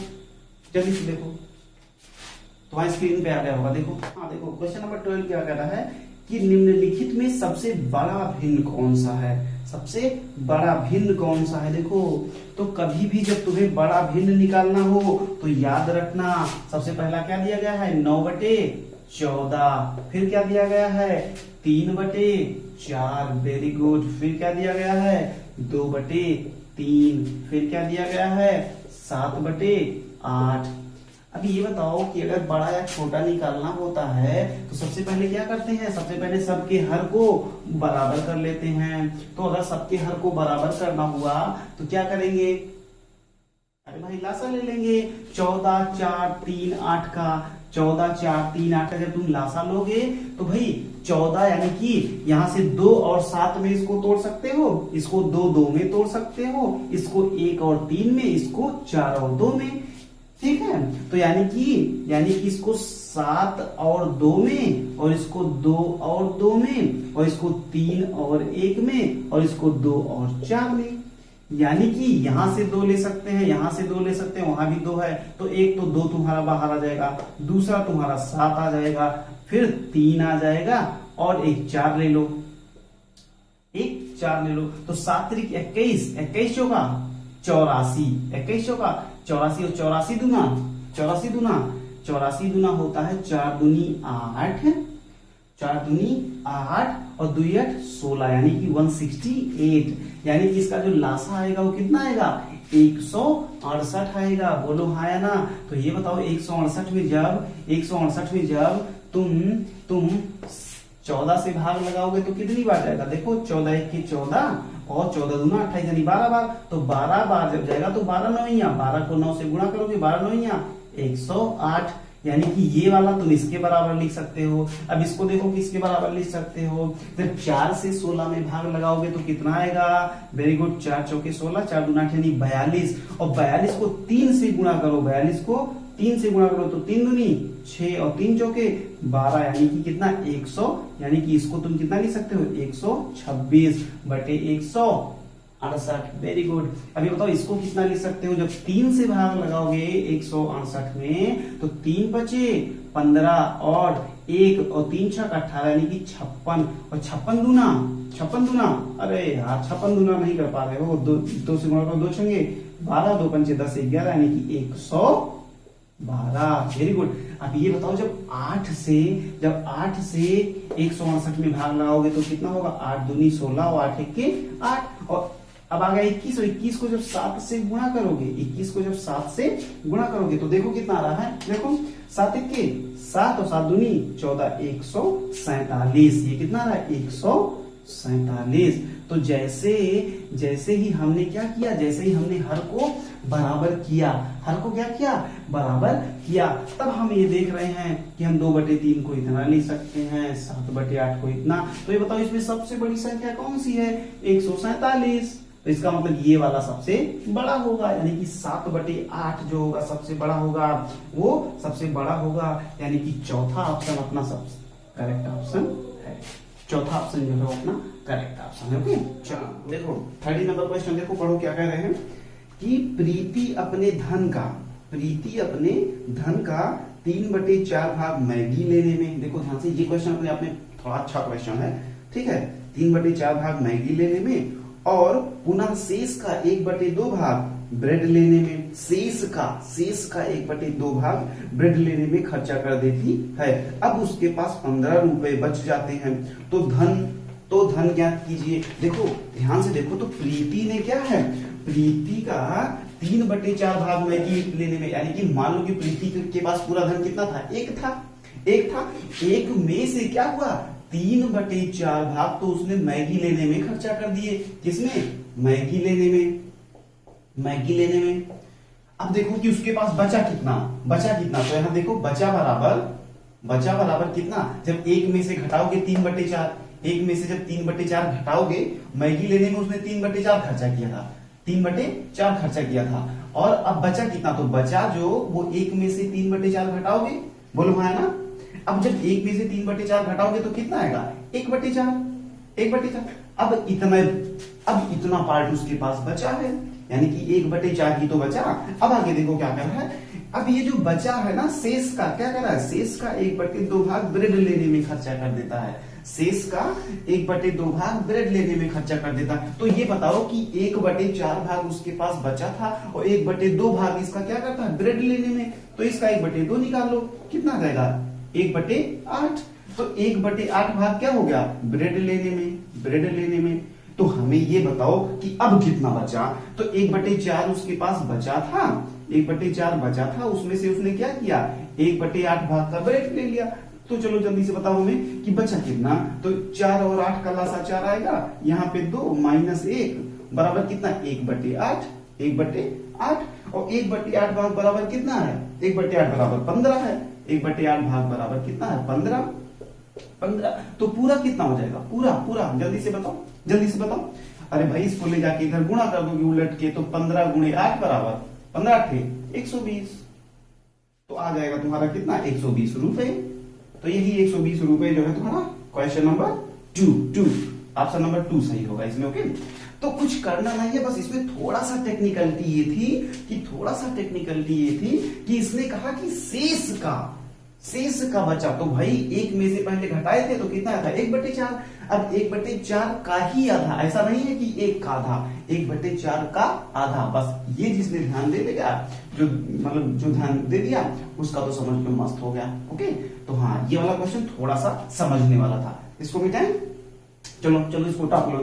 तुम्हारी स्क्रीन पे आ गया होगा। देखो हाँ, देखो क्वेश्चन नंबर 12 क्या कह रहा है कि निम्नलिखित में सबसे बड़ा भिन्न कौन सा है? सबसे बड़ा भिन्न कौन सा है? देखो तो कभी भी जब तुम्हें बड़ा भिन्न निकालना हो तो याद रखना, सबसे पहला क्या दिया गया है? 9/14। फिर क्या दिया गया है? 3/4। Very good. फिर क्या दिया गया है? 2/3। फिर क्या दिया गया है? 7/8। अब ये बताओ कि अगर बड़ा या छोटा निकालना होता है तो सबसे पहले क्या करते हैं? सबसे पहले सबके हर को बराबर कर लेते हैं। तो अगर सबके हर को बराबर करना हुआ तो क्या करेंगे? अरे भाई लासा ले लेंगे। 14 4 3 8 का 14 4 3 8 का जब तुम लासा लोगे तो भाई 14 यानी कि यहाँ से 2 और 7 में इसको तोड़ सकते हो, इसको 2 2 में तोड़ सकते हो, इसको 1 और 3 में, इसको 4 और 2 में। ठीक है, तो यानी कि इसको 7 और 2 में, और इसको 2 और 2 में, और इसको 3 और 1 में, और इसको 2 और 4 में। यानी कि यहां से 2 ले सकते हैं, यहां से 2 ले सकते हैं, वहां भी 2 है, तो एक तो 2 तुम्हारा बाहर आ जाएगा, दूसरा तुम्हारा 7 आ जाएगा, फिर 3 आ जाएगा, और एक 4 ले लो, एक 4 ले लो। तो 7 त्रिक 21, 21 चौका 84, 21 चौका 84, और 84 दूना 84 दूना होता है 4 दूनी 8, 4 दूनी 8 और 2 8 16, यानी कि 168। यानी कि इसका जो लासा आएगा वो कितना आएगा, 168 आएगा। बोलो हाँ या ना। तो ये बताओ 168 में जब तुम 14 से भाग लगाओगे तो कितनी बार जाएगा, देखो 14 1 के 14 और 14 दूना 28 यानी 12 बार। तो 12 बार जब जाएगा तो 12 9 12 को 9 से गुणा करोगे, 12 9 108। यानी कि ये वाला तुम इसके बराबर लिख सकते हो। अब इसको देखो किसके बराबर लिख सकते हो, जब 4 से 16 में भाग लगाओगे तो कितना आएगा, वेरी गुड, 4 चौके 16, 4 दूना 8 यानी 42, और 42 को 3 से गुणा करो, 42 को 3 से गुणा करो तो 3 दूनी 6 और 3 चौके 12, यानी कि कितना 100, यानी कि इसको तुम कितना लिख सकते हो 126 बटे 168। Very good. अभी बताओ इसको कितना लिख सकते हो, जब 3 से भाग लगाओगे 168 में तो 3 बचे 15 और 1 और 3 छक 18 यानी कि 56, और 56 दूना अरे यार 56 दूना नहीं कर पा रहे हो, 2 से गुणा करो, 2 छंगे 12, 2 पंचे 10 11 यानी कि 112। Very good. अब ये बताओ जब 8 से 168 में भाग लगाओगे तो कितना होगा, 8 दूनी 16 और 8 1 के 8, और अब आ गया 21, और 21 को जब 7 से गुणा करोगे, 21 को जब 7 से गुणा करोगे तो देखो कितना आ रहा है, देखो 7 1 के 7 और 7 दूनी 14, 147। ये कितना आ रहा है 147। तो जैसे ही हमने क्या किया, जैसे ही हमने हर को बराबर किया, हर को क्या किया, बराबर किया, तब हम ये देख रहे हैं कि हम 2/3 को इतना ले सकते हैं, 7/8 को इतना। तो ये बताओ इसमें सबसे बड़ी संख्या कौन सी है, 147। तो इसका मतलब ये वाला सबसे बड़ा होगा, यानी कि 7/8 जो होगा सबसे बड़ा होगा, वो सबसे बड़ा होगा, यानी कि चौथा ऑप्शन अपना सबसे करेक्ट ऑप्शन है। चौथा ऑप्शन जो है वो अपना करेक्ट ऑप्शन है। ओके, चलो देखो 30 नंबर क्वेश्चन देखो, पढ़ो क्या कह रहे हैं कि प्रीति अपने धन का 3/4 भाग मैगी लेने में, देखो ध्यान से, ये क्वेश्चन अपने आप में थोड़ा अच्छा क्वेश्चन है, ठीक है, 3/4 भाग मैगी लेने में, और पुनः शेष का 1/2 भाग ब्रेड लेने में, शेष का 1/2 भाग ब्रेड लेने में खर्चा कर देती है। अब उसके पास 15 रुपए बच जाते हैं, तो धन ज्ञात कीजिए। देखो ध्यान से देखो, तो प्रीति ने क्या है, प्रीति का 3/4 भाग मैगी लेने में, यानी कि मान लो कि प्रीति के पास पूरा धन कितना था, एक था, एक में से क्या हुआ 3/4 भाग तो उसने मैगी लेने में खर्चा कर दिए। किसमें, मैगी लेने में। अब देखो कि उसके पास बचा कितना, तो यहां देखो बचा बराबर कितना, जब एक में से घटाओगे 3/4, एक में से जब 3/4 घटाओगे, मैगी लेने में उसने 3/4 खर्चा किया था, और अब बचा कितना, तो बचा जो वो एक में से 3/4 घटाओगे, बोलो हाँ ना। अब जब एक में से 3/4 घटाओगे तो कितना आएगा, 1/4। अब इतना पार्ट उसके पास बचा है, यानी कि 1/4 ही तो बचा। अब आगे देखो क्या कर रहा है, अब ये जो बचा है ना, शेष का क्या कर रहा है, शेष का 1/2 भाग ब्रेड लेने में खर्चा कर देता है, शेष का 1/2 भाग ब्रेड लेने में खर्चा कर देता है। तो ये बताओ कि 1/4 भाग उसके पास बचा था, और 1/2 भाग इसका क्या करता है, ब्रेड लेने में, तो इसका 1/2 निकाल लो, कितना आ जाएगा 1/8। तो 1/8 भाग क्या हो गया, ब्रेड लेने में। तो हमें ये बताओ कि अब कितना बचा, तो 1/4 उसके पास बचा था, 1/4 बचा था, उसमें से उसने क्या किया, 1/8 भाग का ब्रेड ले लिया। तो चलो जल्दी से बताओ हमें कि बचा कितना, तो 4 और 8 का लासा 4 आएगा, यहाँ पे 2 - 1 बराबर कितना, 1/8, और 1/8 भाग बराबर कितना है, 1/8 बराबर 15 है, 1/8 भाग बराबर कितना है 15। 15 तो पूरा कितना हो जाएगा, पूरा पूरा जल्दी से बताओ, जल्दी से बताओ। अरे भाई इसको ले जाके इधर गुणा कर दोगे उलट के, तो 15 गुणे 8 बराबर 15 थे 120, तो आ जाएगा तुम्हारा कितना 120 रुपए। तो यही 120 रुपए जो है तुम्हारा क्वेश्चन नंबर 2 ऑप्शन नंबर 2 सही होगा इसमें। ओके, तो कुछ करना नहीं है, बस इसमें थोड़ा सा टेक्निकलिटी ये थी कि इसने कहा कि शेष का बचा, तो भाई एक में से पहले घटाए थे तो कितना था 1/4। अब 1/4 का ही आधा, ऐसा नहीं है कि 1 का आधा, 1/4 का आधा। बस ये जिसने ध्यान दे देगा, जो मतलब जो ध्यान दे दिया उसका तो समझ में मस्त हो गया। ओके, तो हाँ ये वाला क्वेश्चन थोड़ा सा समझने वाला था, इसको मिटाएं। चलो इसको टाप लो,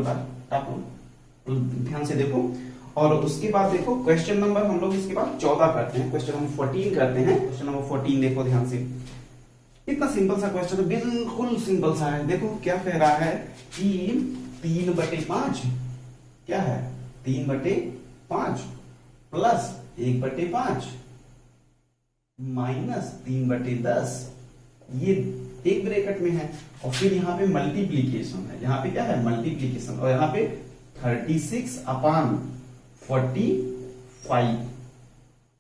ध्यान से देखो। और उसके बाद देखो क्वेश्चन नंबर हम लोग इसके बाद 14 करते हैं, क्वेश्चन नंबर 14 करते हैं। क्वेश्चन नंबर 14 देखो ध्यान से, इतना सिंपल सा क्वेश्चन है, बिल्कुल सिंपल सा है। देखो क्या कह रहा है कि 3/5 क्या है 3/5 प्लस 1/5 माइनस 3/10, ये एक ब्रैकेट में है, और फिर यहाँ पे मल्टीप्लीकेशन है, यहाँ पे क्या है मल्टीप्लीकेशन, और यहाँ पे 36/45,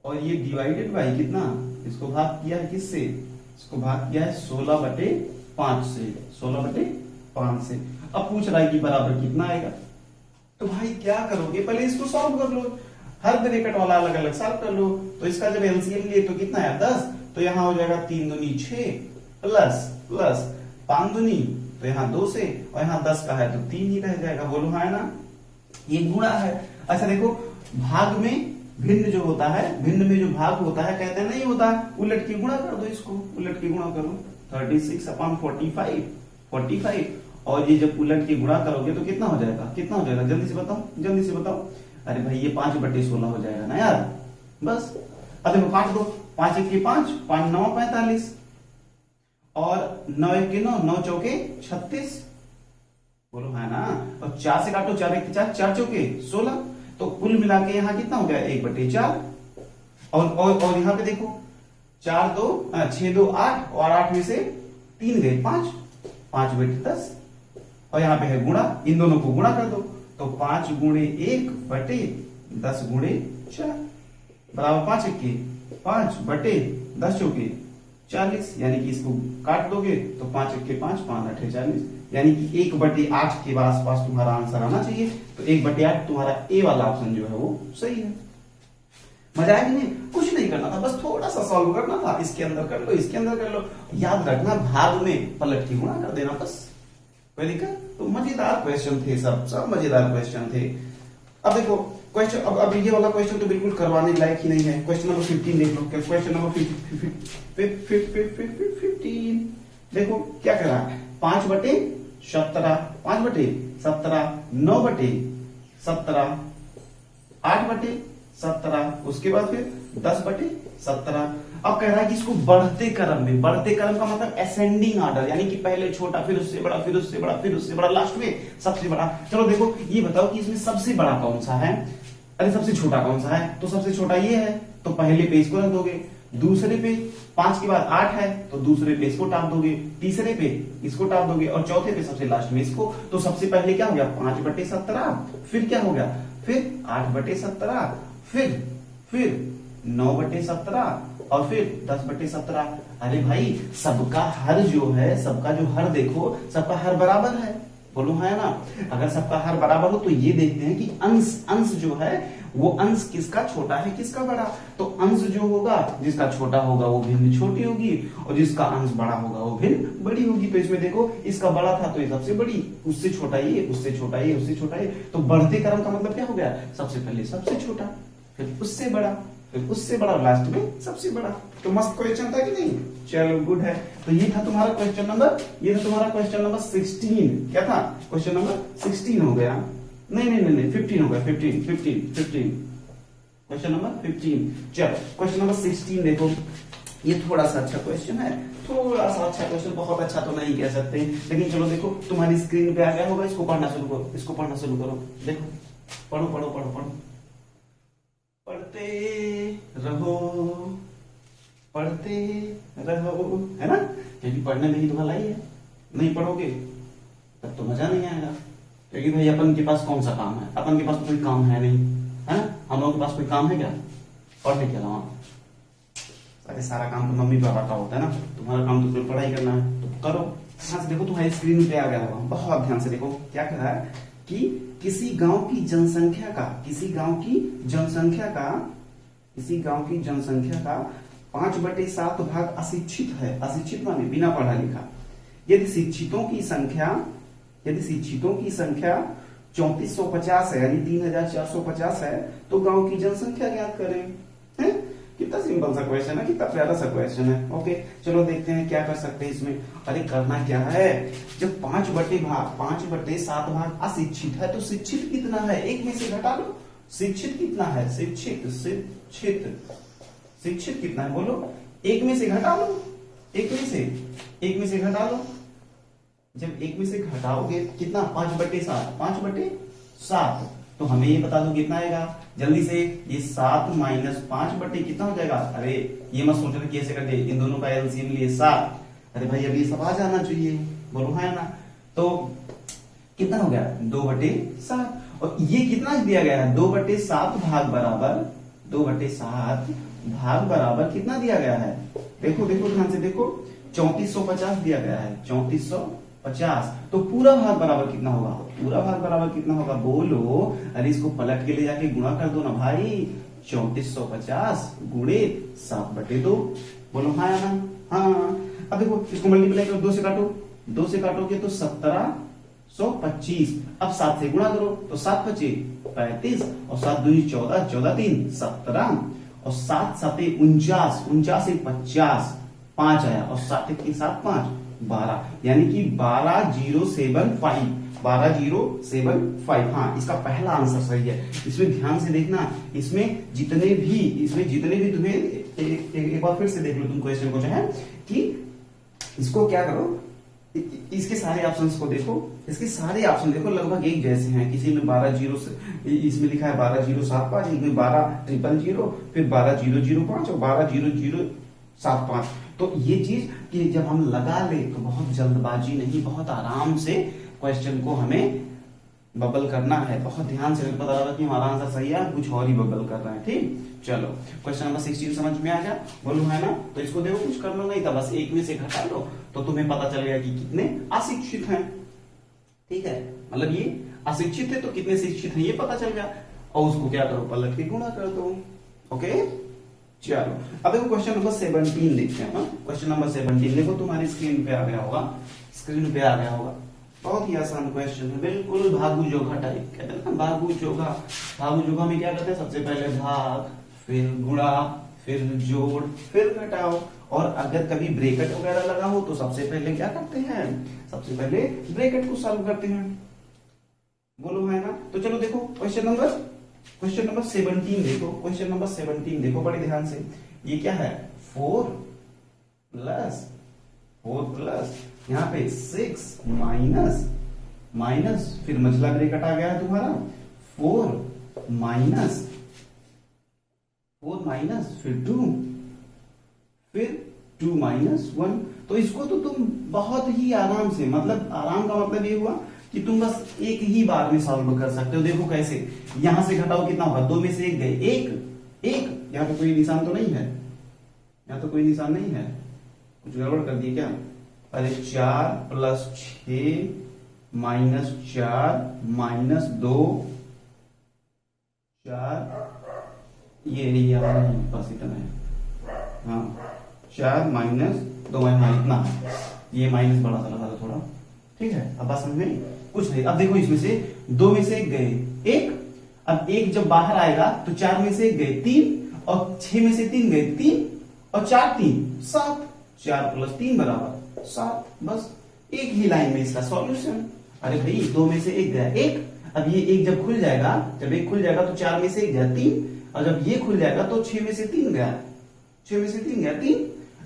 और ये डिवाइडेड बाई कितना, इसको भाग किया है किससे, इसको भाग किया है 16/5 से, 16/5 से। अब पूछ रहा है कि बराबर कितना आएगा, तो भाई क्या करोगे, पहले इसको सॉल्व कर लो, हर ब्रैकेट वाला अलग अलग सॉल्व कर लो। तो इसका जब एलसीएम लिए तो कितना है 10, तो यहाँ हो जाएगा 3 दूनी 6 प्लस 5 दूनी, तो यहाँ 2 से, और यहाँ 10 का है तो 3 ही रह जाएगा, बोलो हाँ है ना, ये गुणा है। अच्छा देखो भाग में भिन्न जो होता है, भिन्न में जो भाग होता है कहते हैं नहीं होता, उलट के गुणा कर दो, इसको उलट के गुणा करो 36/45, और ये जब उलट के गुणा करोगे तो कितना हो जाएगा, कितना हो जाएगा जल्दी से बताओ, जल्दी से बताओ। अरे भाई ये 5/16 हो जाएगा ना यार, बस। अब देखो काट दो, 5 1 5, 5 9 45, और 9 1 9, 9 चौके 36, बोलो है ना। और 4 से काटो, 4 1 4, 4 चौके 16, तो कुल मिला के यहाँ कितना हो गया 1/4। और यहाँ पे देखो 4 2 6 2 8, और 8 में से 3 गए 5, 5/10, और यहाँ पे है गुणा, इन दोनों को गुणा कर दो, तो 5 गुणे 1/10 गुणे 4 बराबर 5 1 5/10 चौके 40, यानी कि इसको काट दोगे तो 5 1 5, 5 8 40, यानी कि 1/8 के आसपास तुम्हारा आंसर आना चाहिए। तो 1/8 तुम्हारा ए वाला ऑप्शन जो है वो सही है। मजा आया कि नहीं, कुछ नहीं करना था, बस थोड़ा सा सॉल्व करना था, इसके अंदर कर लो, इसके अंदर कर लो, याद रखना भाग में पलट के गुणा कर देना, बस कोई दिक्कत। तो मजेदार क्वेश्चन थे, सब मजेदार क्वेश्चन थे। अब देखो क्वेश्चन, अब ये वाला क्वेश्चन तो बिल्कुल करवाने लायक ही नहीं है। क्वेश्चन नंबर 15 देख लो, क्वेश्चन नंबर 15 देखो क्या कह रहा है, 5/17, 5/17, 9/17, 8/17, उसके बाद फिर 10/17। अब कह रहा है कि इसको बढ़ते क्रम में, बढ़ते क्रम का मतलब असेंडिंग ऑर्डर, यानी कि पहले छोटा, फिर उससे बड़ा, फिर उससे बड़ा, फिर उससे बड़ा, लास्ट में सबसे बड़ा। चलो देखो ये बताओ कि इसमें सबसे बड़ा कौन सा है, अरे सबसे छोटा कौन सा है, तो सबसे छोटा ये है, तो पहले पे इसको रख दोगे, दूसरे पे 5 के बाद 8 है तो दूसरे पे इसको टाप दोगे, तीसरे पे इसको टाप दोगे, और चौथे पे सबसे लास्ट में इसको। तो सबसे पहले क्या हो गया 5/17, फिर क्या हो गया, फिर 8/17, फिर 9/17, और फिर 10/17। अरे भाई सबका हर जो है, सबका जो हर देखो, सबका हर बराबर है, बोलो है ना। अगर सबका हर बराबर हो तो ये देखते हैं कि अंश जो है वो अंश किसका छोटा है किसका बड़ा। तो अंश जो होगा, जिसका छोटा होगा वो भिन्न छोटी होगी, और जिसका अंश बड़ा होगा वो भिन्न बड़ी होगी। तो इसमें देखो इसका बड़ा था तो ये सबसे बड़ी, उससे छोटा ये, उससे छोटा ये, उससे छोटा ये। तो बढ़ते क्रम का मतलब क्या हो गया, सबसे पहले सबसे छोटा, फिर उससे बड़ा, फिर उससे बड़ा, लास्ट में सबसे बड़ा। तो मस्त क्वेश्चन था कि नहीं, चलो गुड है। तो ये था तुम्हारा क्वेश्चन नंबर, ये था तुम्हारा क्वेश्चन नंबर 16। क्या था, क्वेश्चन नंबर 16 हो गया, नहीं 15 हो गया, 15 क्वेश्चन नंबर 15। चलो क्वेश्चन नंबर 16 देखो, ये थोड़ा सा अच्छा क्वेश्चन है, थोड़ा सा अच्छा क्वेश्चन, बहुत अच्छा तो नहीं कह सकते, लेकिन चलो देखो तुम्हारी स्क्रीन पे आ गया होगा, इसको पढ़ना शुरू करो, इसको पढ़ना शुरू करो, देखो पढ़ो पढ़ो पढ़ो पढ़ो, पढ़ते रहो, पढ़ते है ना, क्योंकि पढ़ने में ही तो भलाई है। नहीं पढ़ोगे तब तो मजा नहीं आएगा, क्योंकि भाई अपन के पास कौन सा काम है, अपन के पास तो कोई काम है नहीं, है ना। हम लोगों के पास कोई काम है क्या पढ़ने के अलावा? अरे सारा काम तो मम्मी पापा का होता है ना, तुम्हारा काम तो सिर्फ पढ़ाई करना है, तो करो। हाँ देखो तुम्हारी स्क्रीन पे आ गया होगा, बहुत ध्यान से देखो क्या कह रहा है कि किसी गांव की जनसंख्या का 5/7 भाग अशिक्षित है। अशिक्षित माने बिना पढ़ा लिखा। यदि शिक्षितों की संख्या 3450 है, यानी 3450 है, तो गांव की जनसंख्या ज्ञात करें। है? कितना सिंपल सा क्वेश्चन है, कितना प्यारा सा क्वेश्चन है। ओके चलो देखते हैं क्या कर सकते हैं इसमें। अरे करना क्या है, जब 5/7 भाग अशिक्षित है तो शिक्षित कितना है, एक में से घटा लो। शिक्षित कितना है, शिक्षित कितना है बोलो, एक में से घटा लो, एक में से घटा लो। जब एक में से घटाओगे कितना, 5/7 तो हमें ये बता दो कितना आएगा जल्दी से। ये 7 - 5 कितना हो जाएगा। अरे ये मत सोचना कि कैसे कर दे, इन दोनों का एलसीएम लिए 7। अरे भाई अब ये सब आ जाना चाहिए, बोलो है ना। तो कितना हो गया 2/7, और ये कितना दिया गया है 2/7 भाग बराबर कितना दिया गया है। देखो ध्यान से देखो, 3450 दिया गया है, 3450। तो पूरा भाग बराबर कितना होगा, बोलो। अरे इसको पलट के ले जाके गुणा कर दो ना भाई, 3450 गुणे 7/2। बोलो हाँ या ना। हाँ अब देखो इसको मल्टीप्लाई करो, 2 से काटोगे तो 1725। अब 7 से गुणा करो तो 7 × 5 = 35, और 7 × 2 = 14, 14 × 3 = 17, और 7 × 7 = 49, 49 × 50 5 आया, और 7 × 7 = 5 12, यानी कि 12075। हाँ इसका पहला आंसर सही है। इसमें ध्यान से देखना, इसमें जितने भी तुम्हें एक बार फिर से देख लो तुम क्वेश्चन को, जो है कि इसको क्या करो, इसके सारे ऑप्शंस को देखो, इसके सारे ऑप्शन देखो लगभग एक जैसे हैं। किसी में 12 से इसमें लिखा है 12075, इसमें 12000, फिर 12005 और 12075। तो ये चीज कि जब हम लगा ले तो बहुत जल्दबाजी नहीं, बहुत आराम से क्वेश्चन को हमें बबल करना है। बहुत ध्यान से पता लगा कि हमारा आंसर सही है, कुछ और ही बबल कर रहे हैं। ठीक चलो क्वेश्चन नंबर 16 समझ में आ गया, बोलो है ना। तो इसको देखो कुछ करना नहीं था, बस एक में से घटा लो तो तुम्हें पता चलेगा कि कितने अशिक्षित हैं। ठीक है, मतलब ये अशिक्षित है तो कितने शिक्षित हैं ये पता चल गया, और उसको क्या करो पलट के गुणा कर दो। ओके चलो अब देखो क्वेश्चन नंबर 17 देखते हैं। क्वेश्चन नंबर 17 देखो तुम्हारी स्क्रीन पे आ गया होगा। बहुत ही आसान क्वेश्चन है, बिल्कुल भागु जोगा टाइप। कहते हैं ना भागु जोगा में क्या करते हैं, सबसे पहले भाग, फिर गुणा, फिर जोड़, फिर घटाओ। और अगर कभी ब्रैकेट वगैरह लगा हो तो सबसे पहले क्या करते हैं, सबसे पहले ब्रैकेट को सॉल्व करते हैं। बोलो है ना। तो चलो देखो क्वेश्चन नंबर 17 देखो। क्वेश्चन नंबर 17 देखो बड़े ध्यान से। ये क्या है, 4 प्लस यहाँ पे 6 माइनस फिर मझला ब्रैकेट आ गया है तुम्हारा, 4 माइनस फिर 2 माइनस 1। तो इसको तो तुम बहुत ही आराम से, मतलब आराम का मतलब ये हुआ कि तुम बस एक ही बार में सॉल्व कर सकते हो। देखो कैसे, यहां से घटाओ कितना होगा, 2 में से 1 गए, एक यहाँ पे कोई निशान तो नहीं है, कुछ गड़बड़ कर दिए क्या। अरे 4 + 6 -4 -2 4 ये बस इतना है। हाँ 4 - 2 इतना है, ये माइनस बड़ा सा लगा था थोड़ा। ठीक है अब बात समझ में कुछ नहीं। अब देखो इसमें से 2 में से 1 गए, 1। अब 1 जब बाहर आएगा तो 4 में से 1 गए 3, और 6 में से 3 गए 3, और 4 3 7, 4 + 3 = 7। बस एक ही लाइन में इसका सॉल्यूशन। अरे भाई 2 में से 1 गया 1, अब ये 1 जब खुल जाएगा, तो 4 में से 1 गया 3, और जब ये खुल जाएगा तो 6 में से 3 गया 3।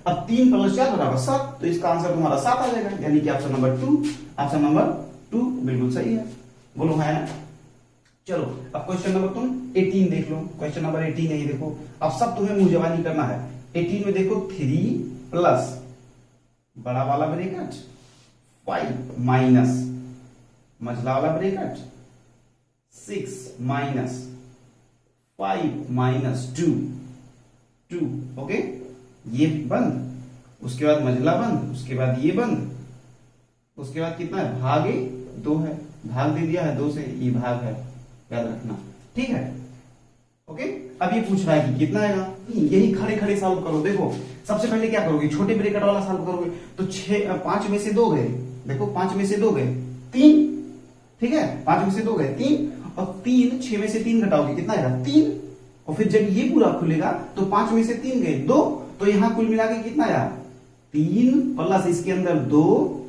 अब 3 + 4 = 7, तो इसका आंसर तुम्हारा 7 आ जाएगा, यानी कि ऑप्शन नंबर 2 बिल्कुल सही है। बोलो है ना। चलो अब क्वेश्चन नंबर तुम 18 देख लो। क्वेश्चन नंबर 18 है ये देखो। अब सब तुम्हें मुंह जवानी करना है। 18 में देखो 3 प्लस बड़ा वाला ब्रैकेट 5 माइनस मझला वाला ब्रैकेट 6 माइनस 5 माइनस 2 ओके, ये बंद, उसके बाद मझला बंद, उसके बाद ये बंद, उसके बाद कितना है भागे 2 है, भाग दे दिया है 2 से, ये भाग है, याद रखना, ठीक है। ओके, अब ये पूछ रहा है कि कितना आएगा, यही खड़े खड़े सॉल्व करो। देखो सबसे पहले क्या करोगे, छोटे ब्रैकेट वाला सॉल्व करोगे तो 5 में से 2 गए, देखो 5 में से 2 गए 3, ठीक है, 5 में से 2 गए 3, और 3 6 में से 3 घटाओगे कितना आएगा 3, और फिर जब ये पूरा खुलेगा तो 5 में से 3 गए 2, तो यहां कुल मिला के कितना आया 3 प्लस इसके अंदर 2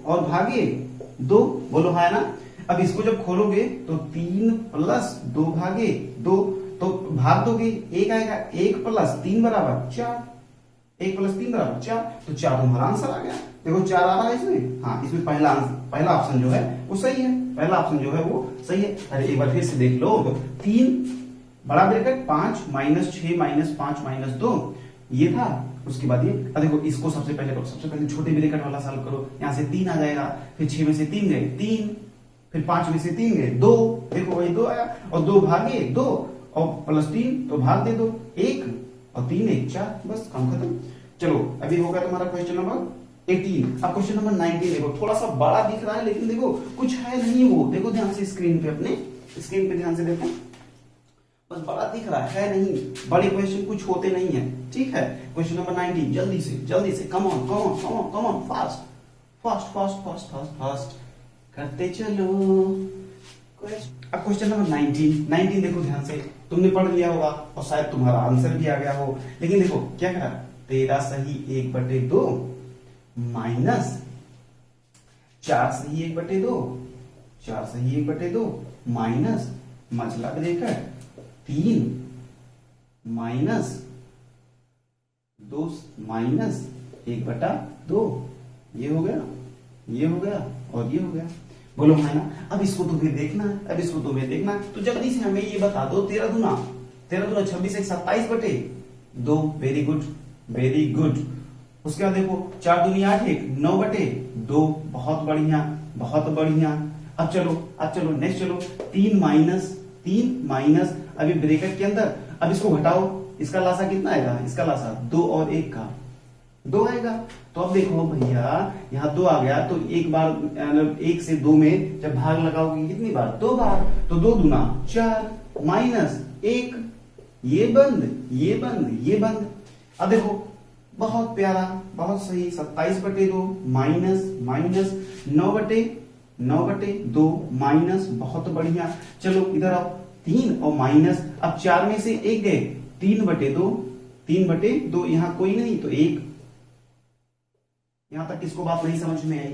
और भागे 2, बोलो है ना। अब इसको जब खोलोगे तो 3 प्लस 2 भागे 2, तो भाग दोगे 1 आएगा, 1 प्लस 3 बराबर 4, 1 प्लस 3 बराबर 4, तो 4 तुम्हारा आंसर आ गया। देखो 4 आ रहा है इसमें, हाँ इसमें पहला ऑप्शन जो है वो सही है, पहला ऑप्शन जो है वो सही है। अरे एक बार फिर से देख लो, 3 बड़ा ब्रैकेट 5 माइनस 6 माइनस 5 माइनस 2 ये था, उसके बाद ये, अब देखो इसको सबसे पहले करो, सबसे पहले छोटे ब्रैकेट वाला सॉल्व करो, यहां से 3 आ जाएगा, फिर 6 में से 3 गए 3, फिर 5 में से 3 गए 2, देखो वही 2 आया, और 2 भागे 2 और प्लस 3 तो भाग दे दो 1, और 3 1 4, बस काम खत्म। चलो अभी हो गया तुम्हारा क्वेश्चन नंबर 18। अब क्वेश्चन नंबर 19 देखो, थोड़ा सा बड़ा दिख रहा है लेकिन देखो कुछ है नहीं वो, देखो ध्यान से स्क्रीन पे, अपने स्क्रीन पे ध्यान से देखो, बस बड़ा दिख रहा है नहीं, बड़े क्वेश्चन कुछ होते नहीं है, ठीक है। क्वेश्चन नंबर 19, जल्दी से come on come on come on come on, fast fast fast fast fast fast करते चलो। अब क्वेश्चन नंबर 19 देखो ध्यान से, तुमने पढ़ लिया होगा और शायद तुम्हारा आंसर भी आ गया हो, लेकिन देखो क्या करा, 13 सही 1/2 माइनस 4 सही 1/2, 4 सही 1/2 माइनस मझला ब्रैकेट 3 माइनस 2 माइनस 1/2, ये हो गया, ये हो गया और ये हो गया, बोलो है ना। अब इसको तुम्हें देखना है, अब इसको तुम्हें देखना है, तो जल्दी से हमें ये बता दो, 13 दूना 26 1 27/2, वेरी गुड वेरी गुड। उसके बाद देखो 4 दूनी 8 1 9/2, बहुत बढ़िया बहुत बढ़िया। अब चलो नेक्स्ट चलो, 3 माइनस अभी ब्रैकेट के अंदर, अब इसको घटाओ, इसका लासा कितना आएगा, इसका लासा 2 और 1 का 2 आएगा। तो अब देखो भैया यहाँ 2 आ गया, तो एक बार 1 से 2 में जब भाग लगाओगे कितनी बार 2 बार, तो 2 दूना 4 माइनस 1, ये बंद ये बंद ये बंद। अब देखो बहुत प्यारा बहुत सही, 27/2 माइनस 9/2 माइनस, बहुत बढ़िया। चलो इधर आओ, 3 और माइनस, अब 4 में से 1 गए 3/2, यहां कोई नहीं तो 1। यहां तक किसको बात नहीं समझ में आई,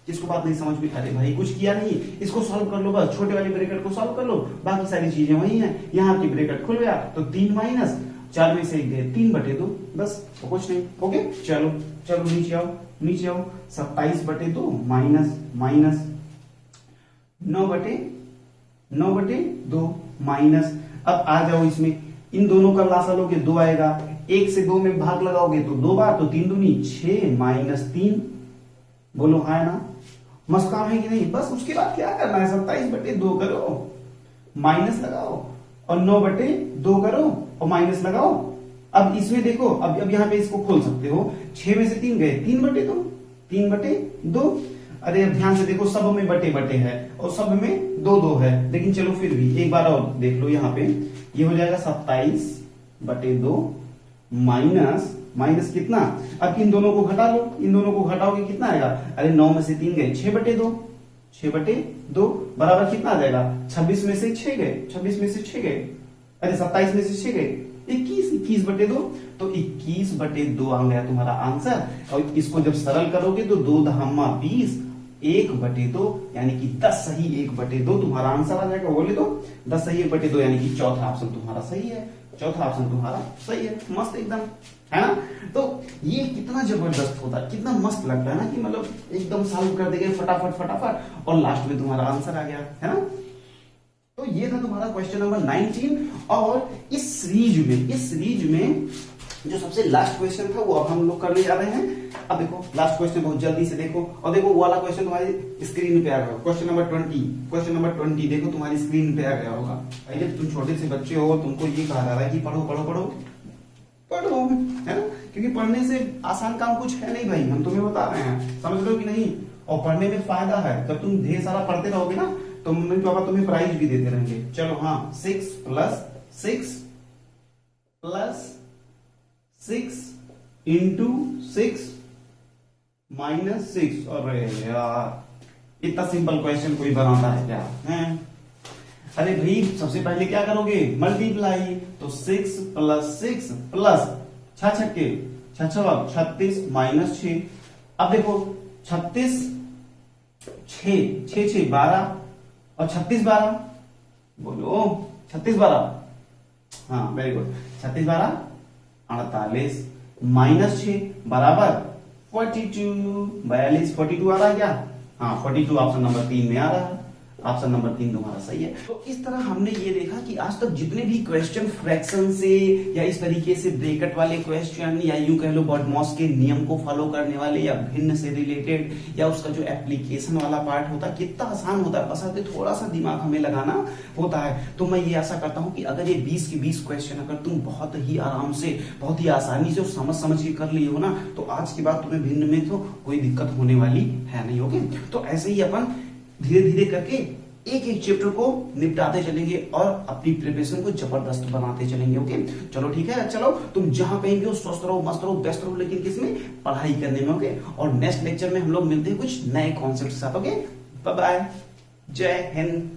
किसको बात नहीं समझ में, अरे भाई कुछ किया नहीं, इसको सॉल्व कर लो, बस छोटे वाले ब्रैकेट को सॉल्व कर लो, बाकी सारी चीजें वही हैं। यहाँ की ब्रैकेट खुल गया तो 3 माइनस 4 में से 1 गए 3/2, बस तो कुछ नहीं। ओके चलो नीचे आओ 27/2 माइनस 9/2 माइनस। अब आ जाओ इसमें, इन दोनों का लासा लोगे 2 आएगा, 1 से 2 में भाग लगाओगे तो 2 बार, तो 3 दूनी 6 माइनस 3, बोलो हाँ ना, मस्त काम है कि नहीं। बस उसके बाद क्या करना है, 27/2 करो माइनस लगाओ, और 9/2 करो और माइनस लगाओ। अब इसमें देखो, अब यहाँ पे इसको खोल सकते हो, 6 में से 3 गए 3/2। अरे अब ध्यान से देखो, सब में बटे है और सब में 2 है, लेकिन चलो फिर भी एक बार और देख लो, यहाँ पे ये हो जाएगा 27/2 माइनस कितना, अब इन दोनों को घटा लो, इन दोनों को घटाओगे कितना आएगा, अरे 9 में से 3 गए 6/2 बराबर कितना आ जाएगा, 26 में से 6 गए, अरे 27 में से 6 गए 21/2, तो 21/2 आ गया तुम्हारा आंसर। और इसको जब सरल करोगे तो 2 धामा 20 1/2, यानी कि 10 सही 1/2 तुम्हारा आंसर आ जाएगा। बोले तो 10 सही 1/2, यानी कि चौथा ऑप्शन तुम्हारा सही है, मस्त एकदम, है ना। तो ये कितना जबरदस्त होता है, कितना मस्त लगता है ना, कि मतलब एकदम सॉल्व कर देंगे फटाफट और लास्ट में तुम्हारा आंसर आ गया, है ना। तो ये था तुम्हारा क्वेश्चन नंबर 19। और इस सीरीज में जो सबसे लास्ट क्वेश्चन था वो अब हम लोग करने जा रहे हैं। अब देखो लास्ट क्वेश्चन बहुत जल्दी से देखो, और देखो वो वाला क्वेश्चन तुम्हारी स्क्रीन पे आ गया, क्वेश्चन नंबर 20 देखो तुम्हारी स्क्रीन पे आ गया होगा। पहले तुम छोटे से बच्चे हो, तुमको ये कहा जा रहा है कि पढ़ो पढ़ो पढ़ो पढ़ो, है ना, क्योंकि पढ़ने से आसान काम कुछ है नहीं भाई, हम तुम्हें बता रहे हैं, समझ लो कि नहीं। और पढ़ने में फायदा है, जब तुम ढेर सारा पढ़ते रहोगे ना तो मम्मी पापा तुम्हें प्राइज भी देते रहेंगे। चलो हाँ, 6 प्लस 6 इंटू 6 माइनस 6। अरे यार इतना सिंपल क्वेश्चन कोई बनाता है क्या है? अरे भाई सबसे पहले क्या करोगे, मल्टीप्लाई। तो 6 प्लस 6 प्लस 36 माइनस 6। अब देखो 36 6 12 और 36 12, बोलो 36 12, हाँ वेरी गुड, 36 12 48 माइनस 6 बराबर 42, 42 आ रहा है क्या? हाँ 42 ऑप्शन नंबर 3 में आ रहा है, ऑप्शन नंबर 3 तुम्हारा सही है। तो इस तरह हमने ये देखा कि आज तक जितने भी क्वेश्चन फ्रैक्शन से या इस तरीके से ब्रैकेट वाले क्वेश्चन या यूं कह लो बॉडमॉस के नियम को फॉलो करने वाले या भिन्न से रिलेटेड या उसका जो एप्लीकेशन वाला पार्ट होता है कितना आसान होता है, बस थोड़ा सा दिमाग हमें लगाना होता है। तो मैं ये आशा करता हूं कि अगर ये 20 के 20 क्वेश्चन अगर तुम बहुत ही आराम से बहुत ही आसानी से समझ के कर लिए हो ना, तो आज के बाद तुम्हें भिन्न में तो कोई दिक्कत होने वाली है नहीं। ओके, तो ऐसे ही अपन धीरे धीरे करके एक एक चैप्टर को निपटाते चलेंगे और अपनी प्रिपरेशन को जबरदस्त बनाते चलेंगे। ओके चलो ठीक है, चलो तुम जहां कहीं भी हो स्वस्थ रहो, मस्त रहो, बेस्ट रहो, लेकिन किसमें, पढ़ाई करने में। ओके, और नेक्स्ट लेक्चर में हम लोग मिलते हैं कुछ नए कॉन्सेप्ट के साथ। ओके बाय बाय, जय हिंद।